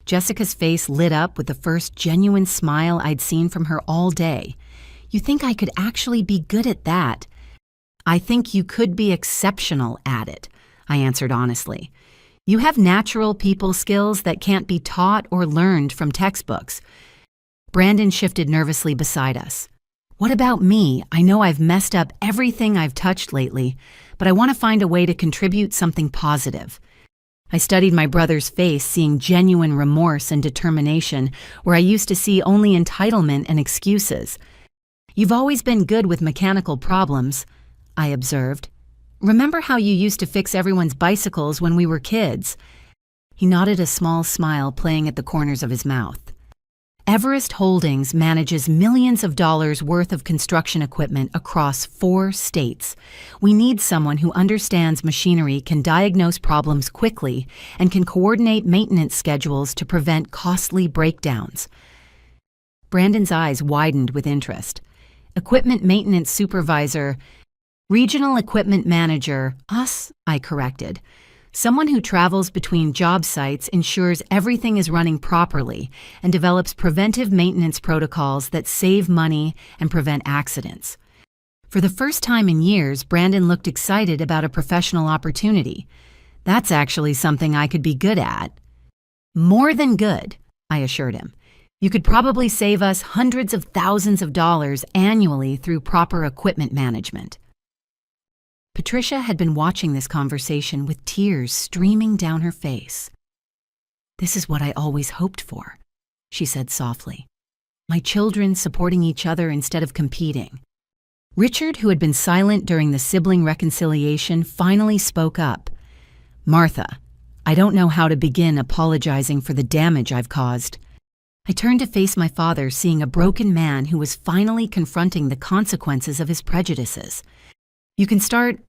Jessica's face lit up with the first genuine smile I'd seen from her all day. You think I could actually be good at that? I think you could be exceptional at it, I answered honestly. You have natural people skills that can't be taught or learned from textbooks. Brandon shifted nervously beside us. What about me? I know I've messed up everything I've touched lately, but I want to find a way to contribute something positive. I studied my brother's face, seeing genuine remorse and determination where I used to see only entitlement and excuses. You've always been good with mechanical problems, I observed. Remember how you used to fix everyone's bicycles when we were kids? He nodded, a small smile playing at the corners of his mouth. Everest Holdings manages millions of dollars worth of construction equipment across 4 states. We need someone who understands machinery, can diagnose problems quickly, and can coordinate maintenance schedules to prevent costly breakdowns. Brandon's eyes widened with interest. Equipment maintenance supervisor, regional equipment manager, us, I corrected. Someone who travels between job sites, ensures everything is running properly, and develops preventive maintenance protocols that save money and prevent accidents. For the first time in years, Brandon looked excited about a professional opportunity. That's actually something I could be good at. More than good, I assured him. You could probably save us hundreds of thousands of dollars annually through proper equipment management. Patricia had been watching this conversation with tears streaming down her face. This is what I always hoped for, she said softly. My children supporting each other instead of competing. Richard, who had been silent during the sibling reconciliation, finally spoke up. "Martha, I don't know how to begin apologizing for the damage I've caused." I turned to face my father, seeing a broken man who was finally confronting the consequences of his prejudices. "You can start,"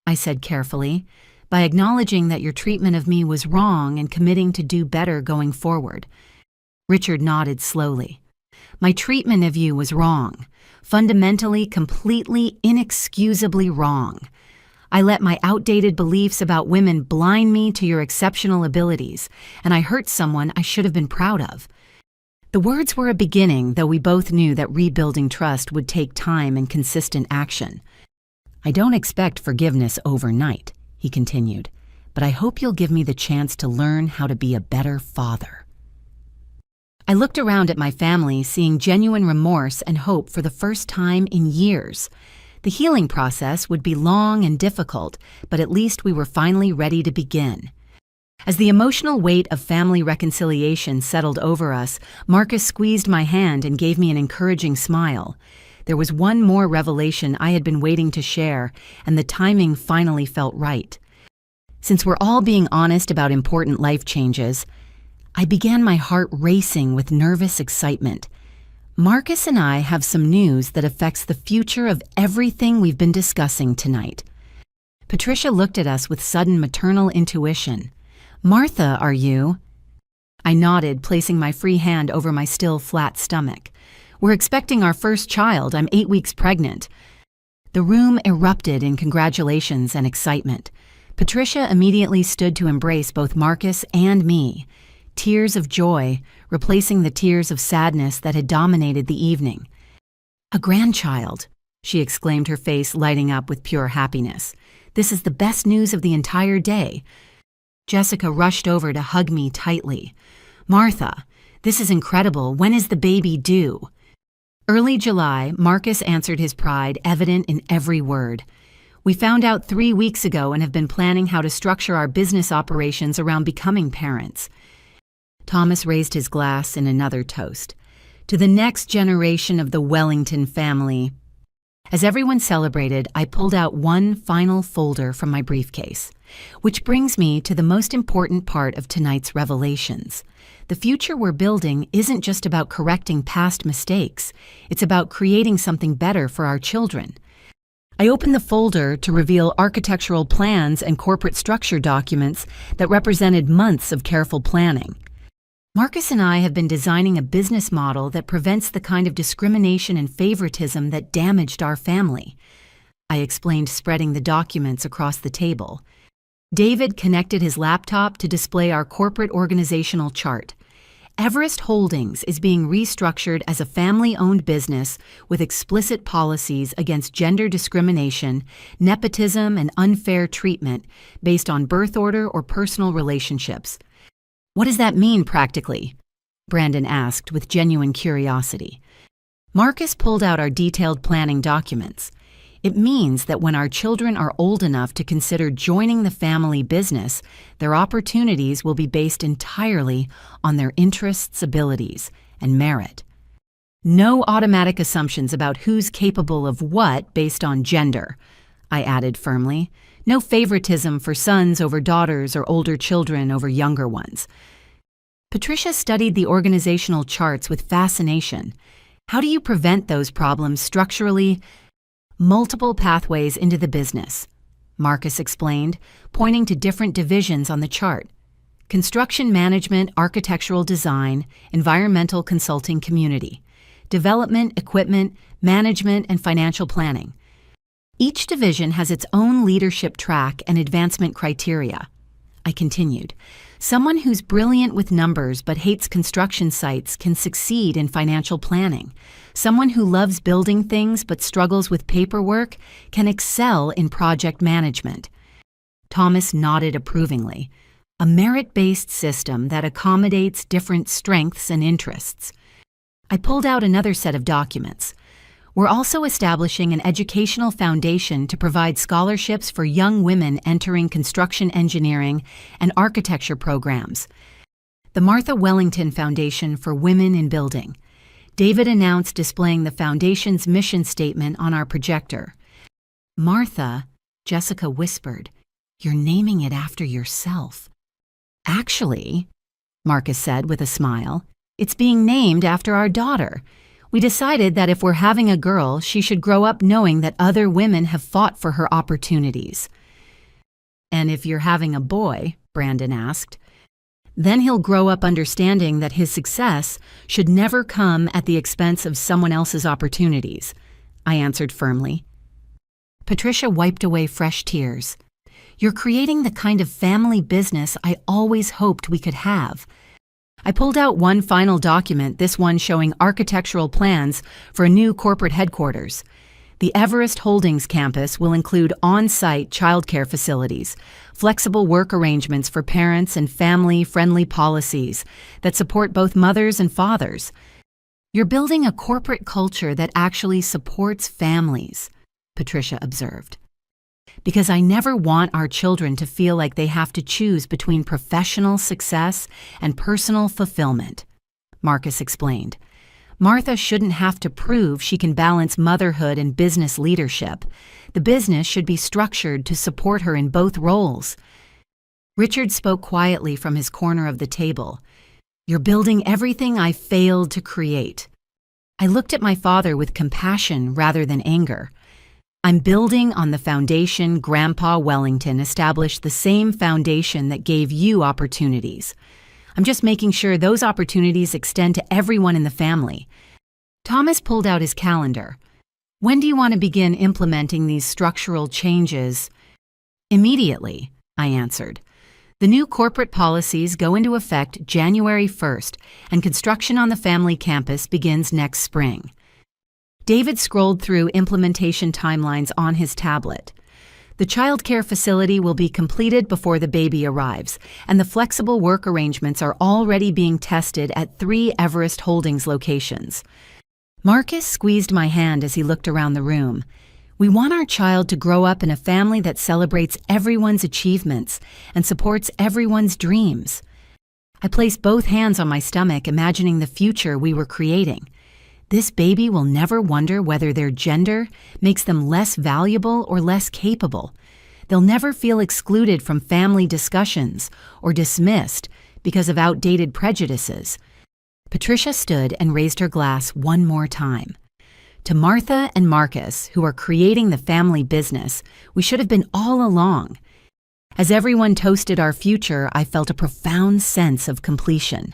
I said carefully, "by acknowledging that your treatment of me was wrong and committing to do better going forward." Richard nodded slowly. "My treatment of you was wrong. Fundamentally, completely, inexcusably wrong. I let my outdated beliefs about women blind me to your exceptional abilities, and I hurt someone I should have been proud of." The words were a beginning, though we both knew that rebuilding trust would take time and consistent action. "I don't expect forgiveness overnight," he continued, "but I hope you'll give me the chance to learn how to be a better father." I looked around at my family, seeing genuine remorse and hope for the first time in years. The healing process would be long and difficult, but at least we were finally ready to begin. As the emotional weight of family reconciliation settled over us, Marcus squeezed my hand and gave me an encouraging smile. There was one more revelation I had been waiting to share, and the timing finally felt right. Since we're all being honest about important life changes, I began my heart racing with nervous excitement. Marcus and I have some news that affects the future of everything we've been discussing tonight. Patricia looked at us with sudden maternal intuition. "Martha, are you?" I nodded, placing my free hand over my still flat stomach. "We're expecting our first child. I'm 8 weeks pregnant." The room erupted in congratulations and excitement. Patricia immediately stood to embrace both Marcus and me. Tears of joy, replacing the tears of sadness that had dominated the evening. "A grandchild," she exclaimed, her face lighting up with pure happiness. "This is the best news of the entire day." Jessica rushed over to hug me tightly. "Martha, this is incredible. When is the baby due?" Early July, Marcus answered, his pride evident in every word. "We found out 3 weeks ago and have been planning how to structure our business operations around becoming parents." Thomas raised his glass in another toast. "To the next generation of the Wellington family." As everyone celebrated, I pulled out one final folder from my briefcase. Which brings me to the most important part of tonight's revelations. The future we're building isn't just about correcting past mistakes. It's about creating something better for our children. I opened the folder to reveal architectural plans and corporate structure documents that represented months of careful planning. Marcus and I have been designing a business model that prevents the kind of discrimination and favoritism that damaged our family. I explained, spreading the documents across the table. David connected his laptop to display our corporate organizational chart. Everest Holdings is being restructured as a family-owned business with explicit policies against gender discrimination, nepotism, and unfair treatment based on birth order or personal relationships. "What does that mean practically?" Brandon asked with genuine curiosity. Marcus pulled out our detailed planning documents. "It means that when our children are old enough to consider joining the family business, their opportunities will be based entirely on their interests, abilities, and merit. No automatic assumptions about who's capable of what based on gender," I added firmly. "No favoritism for sons over daughters or older children over younger ones." Patricia studied the organizational charts with fascination. "How do you prevent those problems structurally?" "Multiple pathways into the business," Marcus explained, pointing to different divisions on the chart. "Construction management, architectural design, environmental consulting, community, development, equipment, management, and financial planning. Each division has its own leadership track and advancement criteria." I continued. "Someone who's brilliant with numbers but hates construction sites can succeed in financial planning. Someone who loves building things but struggles with paperwork can excel in project management." Thomas nodded approvingly. "A merit-based system that accommodates different strengths and interests." I pulled out another set of documents. "We're also establishing an educational foundation to provide scholarships for young women entering construction engineering and architecture programs. The Martha Wellington Foundation for Women in Building. David announced, displaying the foundation's mission statement on our projector. "Martha," Jessica whispered, "you're naming it after yourself." "Actually," Marcus said with a smile, "it's being named after our daughter. We decided that if we're having a girl, she should grow up knowing that other women have fought for her opportunities." "And if you're having a boy," Brandon asked, "then he'll grow up understanding that his success should never come at the expense of someone else's opportunities," I answered firmly. Patricia wiped away fresh tears. "You're creating the kind of family business I always hoped we could have." I pulled out one final document, this one showing architectural plans for a new corporate headquarters. The Everest Holdings campus will include on-site childcare facilities, flexible work arrangements for parents, and family-friendly policies that support both mothers and fathers. "You're building a corporate culture that actually supports families," Patricia observed. "Because I never want our children to feel like they have to choose between professional success and personal fulfillment," Marcus explained. "Martha shouldn't have to prove she can balance motherhood and business leadership. The business should be structured to support her in both roles." Richard spoke quietly from his corner of the table. "You're building everything I failed to create." I looked at my father with compassion rather than anger. "I'm building on the foundation Grandpa Wellington established, the same foundation that gave you opportunities. I'm just making sure those opportunities extend to everyone in the family." Thomas pulled out his calendar. "When do you want to begin implementing these structural changes?" "Immediately," I answered. "The new corporate policies go into effect January 1st, and construction on the family campus begins next spring." David scrolled through implementation timelines on his tablet. "The childcare facility will be completed before the baby arrives, and the flexible work arrangements are already being tested at 3 Everest Holdings locations." Marcus squeezed my hand as he looked around the room. "We want our child to grow up in a family that celebrates everyone's achievements and supports everyone's dreams." I placed both hands on my stomach, imagining the future we were creating. This baby will never wonder whether their gender makes them less valuable or less capable. They'll never feel excluded from family discussions or dismissed because of outdated prejudices. Patricia stood and raised her glass one more time. "To Martha and Marcus, who are creating the family business, we should have been all along." As everyone toasted our future, I felt a profound sense of completion.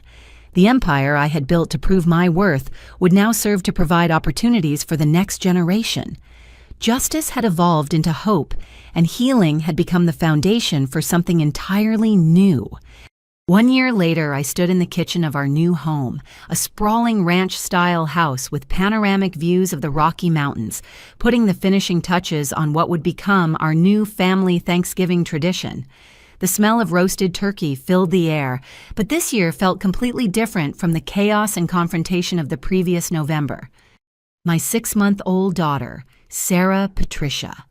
The empire I had built to prove my worth would now serve to provide opportunities for the next generation. Justice had evolved into hope, and healing had become the foundation for something entirely new. 1 year later, I stood in the kitchen of our new home, a sprawling ranch-style house with panoramic views of the Rocky Mountains, putting the finishing touches on what would become our new family Thanksgiving tradition. The smell of roasted turkey filled the air, but this year felt completely different from the chaos and confrontation of the previous November. My 6-month-old daughter, Sarah Patricia,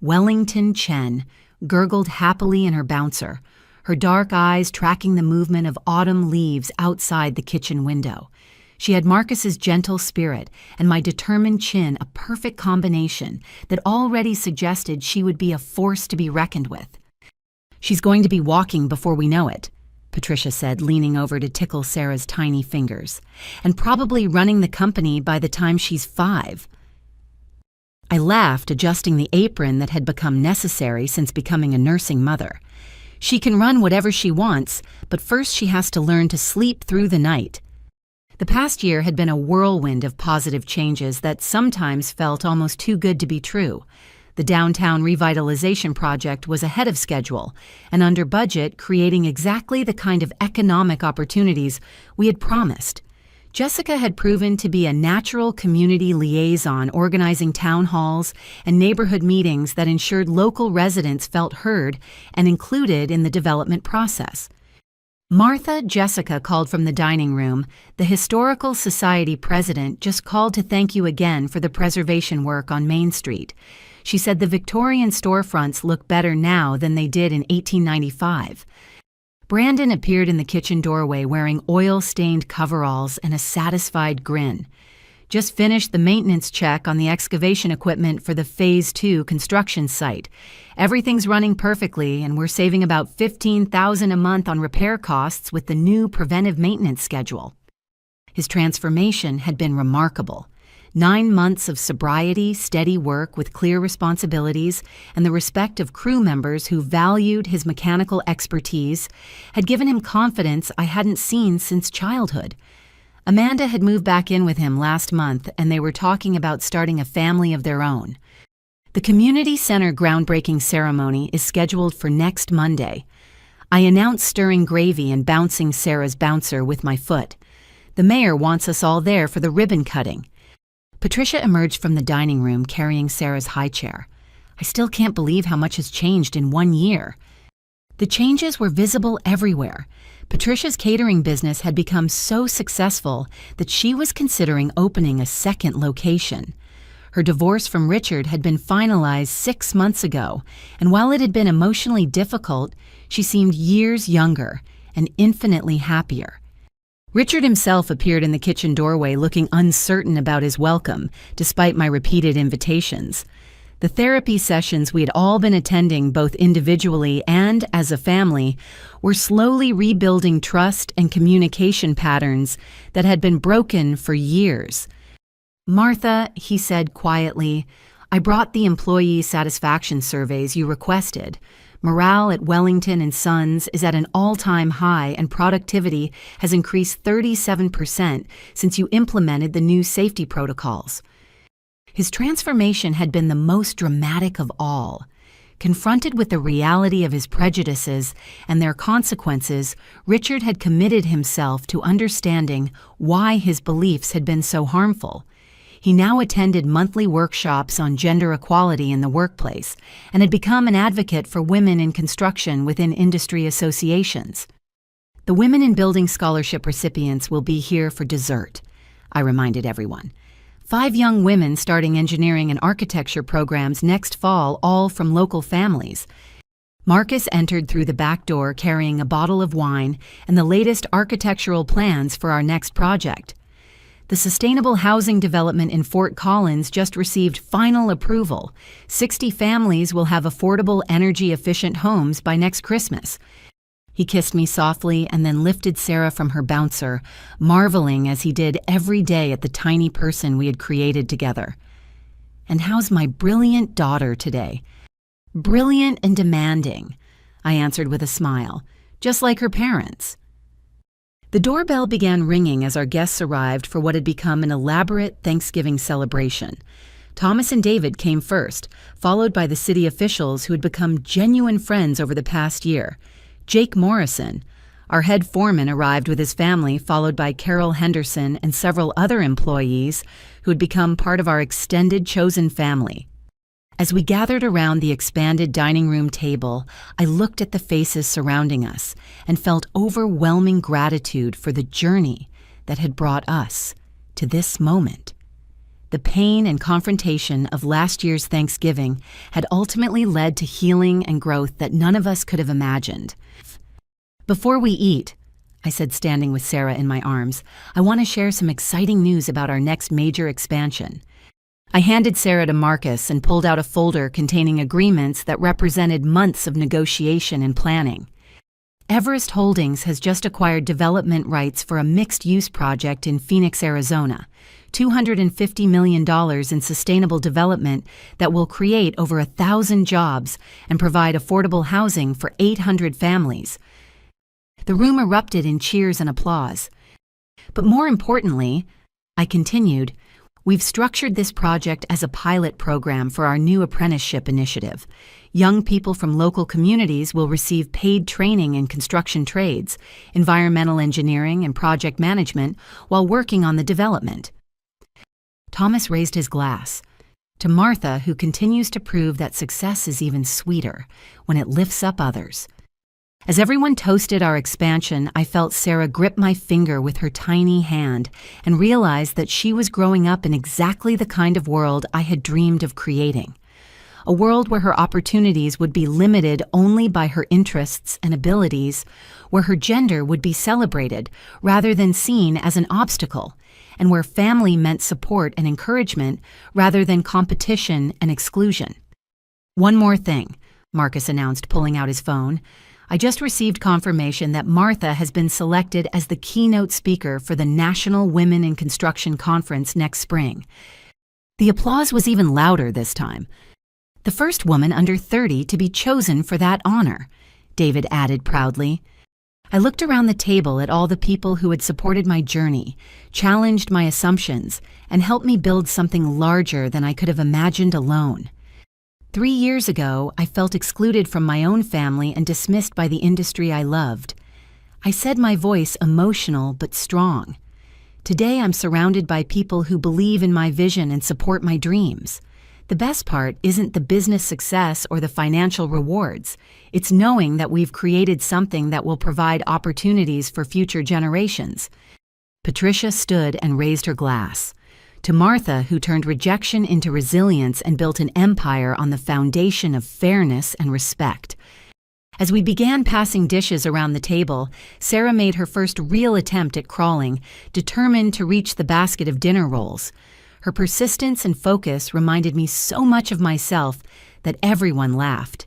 Wellington Chen, gurgled happily in her bouncer, her dark eyes tracking the movement of autumn leaves outside the kitchen window. She had Marcus's gentle spirit and my determined chin, a perfect combination that already suggested she would be a force to be reckoned with. "She's going to be walking before we know it," Patricia said, leaning over to tickle Sarah's tiny fingers, "and probably running the company by the time she's 5. I laughed, adjusting the apron that had become necessary since becoming a nursing mother. "She can run whatever she wants, but first she has to learn to sleep through the night." The past year had been a whirlwind of positive changes that sometimes felt almost too good to be true. The downtown revitalization project was ahead of schedule and under budget, creating exactly the kind of economic opportunities we had promised. Jessica had proven to be a natural community liaison, organizing town halls and neighborhood meetings that ensured local residents felt heard and included in the development process. Martha Jessica called from the dining room. "The Historical Society president just called to thank you again for the preservation work on Main Street. She said the Victorian storefronts look better now than they did in 1895. Brandon appeared in the kitchen doorway wearing oil-stained coveralls and a satisfied grin. Just finished the maintenance check on the excavation equipment for the Phase 2 construction site. Everything's running perfectly, and we're saving about $15,000 a month on repair costs with the new preventive maintenance schedule. His transformation had been remarkable. 9 months of sobriety, steady work with clear responsibilities, and the respect of crew members who valued his mechanical expertise had given him confidence I hadn't seen since childhood. Amanda had moved back in with him last month, and they were talking about starting a family of their own. The community center groundbreaking ceremony is scheduled for next Monday. I announced stirring gravy and bouncing Sarah's bouncer with my foot. The mayor wants us all there for the ribbon cutting. Patricia emerged from the dining room carrying Sarah's high chair. I still can't believe how much has changed in 1 year. The changes were visible everywhere. Patricia's catering business had become so successful that she was considering opening a second location. Her divorce from Richard had been finalized 6 months ago, and while it had been emotionally difficult, she seemed years younger and infinitely happier. Richard himself appeared in the kitchen doorway looking uncertain about his welcome, despite my repeated invitations. The therapy sessions we had all been attending both individually and as a family were slowly rebuilding trust and communication patterns that had been broken for years. "Martha," he said quietly, "I brought the employee satisfaction surveys you requested. Morale at Wellington and Sons is at an all-time high, and productivity has increased 37% since you implemented the new safety protocols." His transformation had been the most dramatic of all. Confronted with the reality of his prejudices and their consequences, Richard had committed himself to understanding why his beliefs had been so harmful. He now attended monthly workshops on gender equality in the workplace and had become an advocate for women in construction within industry associations. "The Women in Building Scholarship recipients will be here for dessert," I reminded everyone. 5 young women starting engineering and architecture programs next fall, all from local families. Marcus entered through the back door carrying a bottle of wine and the latest architectural plans for our next project. The sustainable housing development in Fort Collins just received final approval. 60 families will have affordable, energy-efficient homes by next Christmas. He kissed me softly and then lifted Sarah from her bouncer, marveling as he did every day at the tiny person we had created together. "And how's my brilliant daughter today?" "Brilliant and demanding," I answered with a smile, "just like her parents." The doorbell began ringing as our guests arrived for what had become an elaborate Thanksgiving celebration. Thomas and David came first, followed by the city officials who had become genuine friends over the past year. Jake Morrison, our head foreman, arrived with his family, followed by Carol Henderson and several other employees who had become part of our extended chosen family. As we gathered around the expanded dining room table, I looked at the faces surrounding us and felt overwhelming gratitude for the journey that had brought us to this moment. The pain and confrontation of last year's Thanksgiving had ultimately led to healing and growth that none of us could have imagined. "Before we eat," I said, standing with Sarah in my arms, "I want to share some exciting news about our next major expansion." I handed Sarah to Marcus and pulled out a folder containing agreements that represented months of negotiation and planning. Everest Holdings has just acquired development rights for a mixed-use project in Phoenix, Arizona, $250 million in sustainable development that will create over 1,000 jobs and provide affordable housing for 800 families. The room erupted in cheers and applause. "But more importantly," I continued, "we've structured this project as a pilot program for our new apprenticeship initiative. Young people from local communities will receive paid training in construction trades, environmental engineering, and project management while working on the development." Thomas raised his glass. "To Martha, who continues to prove that success is even sweeter when it lifts up others." As everyone toasted our expansion, I felt Sarah grip my finger with her tiny hand and realized that she was growing up in exactly the kind of world I had dreamed of creating. A world where her opportunities would be limited only by her interests and abilities, where her gender would be celebrated rather than seen as an obstacle, and where family meant support and encouragement rather than competition and exclusion. "One more thing," Marcus announced, pulling out his phone. "I just received confirmation that Martha has been selected as the keynote speaker for the National Women in Construction Conference next spring." The applause was even louder this time. "The first woman under 30 to be chosen for that honor," David added proudly. I looked around the table at all the people who had supported my journey, challenged my assumptions, and helped me build something larger than I could have imagined alone. 3 years ago, I felt excluded from my own family and dismissed by the industry I loved. I said my voice emotional but strong. Today, I'm surrounded by people who believe in my vision and support my dreams. The best part isn't the business success or the financial rewards. It's knowing that we've created something that will provide opportunities for future generations. Patricia stood and raised her glass. To Martha, who turned rejection into resilience and built an empire on the foundation of fairness and respect. As we began passing dishes around the table, Sarah made her first real attempt at crawling, determined to reach the basket of dinner rolls. Her persistence and focus reminded me so much of myself that everyone laughed.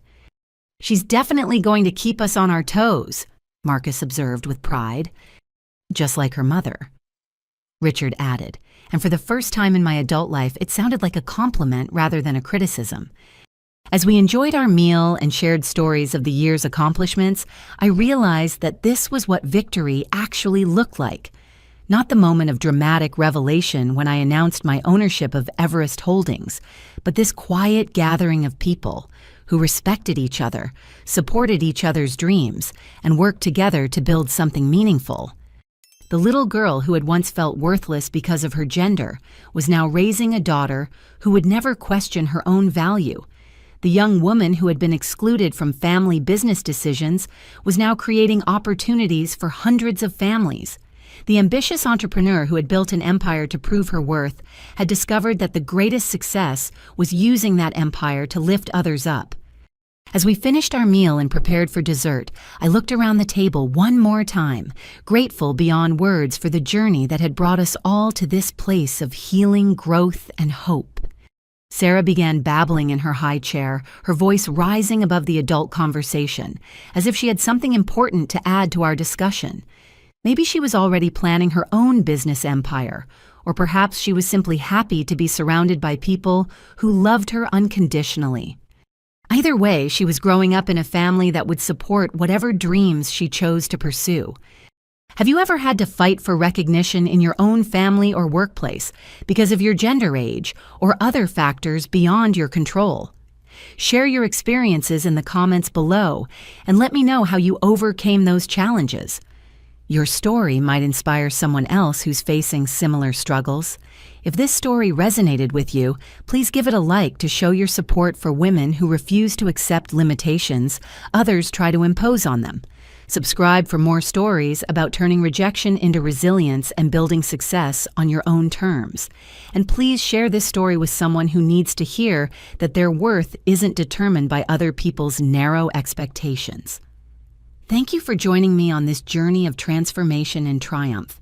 "She's definitely going to keep us on our toes," Marcus observed with pride. "Just like her mother," Richard added, and for the first time in my adult life, it sounded like a compliment rather than a criticism. As we enjoyed our meal and shared stories of the year's accomplishments, I realized that this was what victory actually looked like. Not the moment of dramatic revelation when I announced my ownership of Everest Holdings, but this quiet gathering of people who respected each other, supported each other's dreams, and worked together to build something meaningful. The little girl who had once felt worthless because of her gender was now raising a daughter who would never question her own value. The young woman who had been excluded from family business decisions was now creating opportunities for hundreds of families. The ambitious entrepreneur who had built an empire to prove her worth had discovered that the greatest success was using that empire to lift others up. As we finished our meal and prepared for dessert, I looked around the table one more time, grateful beyond words for the journey that had brought us all to this place of healing, growth, and hope. Sarah began babbling in her high chair, her voice rising above the adult conversation, as if she had something important to add to our discussion. Maybe she was already planning her own business empire, or perhaps she was simply happy to be surrounded by people who loved her unconditionally. Either way, she was growing up in a family that would support whatever dreams she chose to pursue. Have you ever had to fight for recognition in your own family or workplace because of your gender, age, or other factors beyond your control? Share your experiences in the comments below and let me know how you overcame those challenges. Your story might inspire someone else who's facing similar struggles. If this story resonated with you, please give it a like to show your support for women who refuse to accept limitations others try to impose on them. Subscribe for more stories about turning rejection into resilience and building success on your own terms. And please share this story with someone who needs to hear that their worth isn't determined by other people's narrow expectations. Thank you for joining me on this journey of transformation and triumph.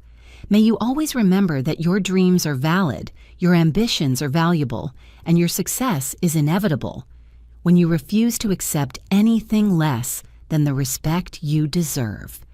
May you always remember that your dreams are valid, your ambitions are valuable, and your success is inevitable when you refuse to accept anything less than the respect you deserve.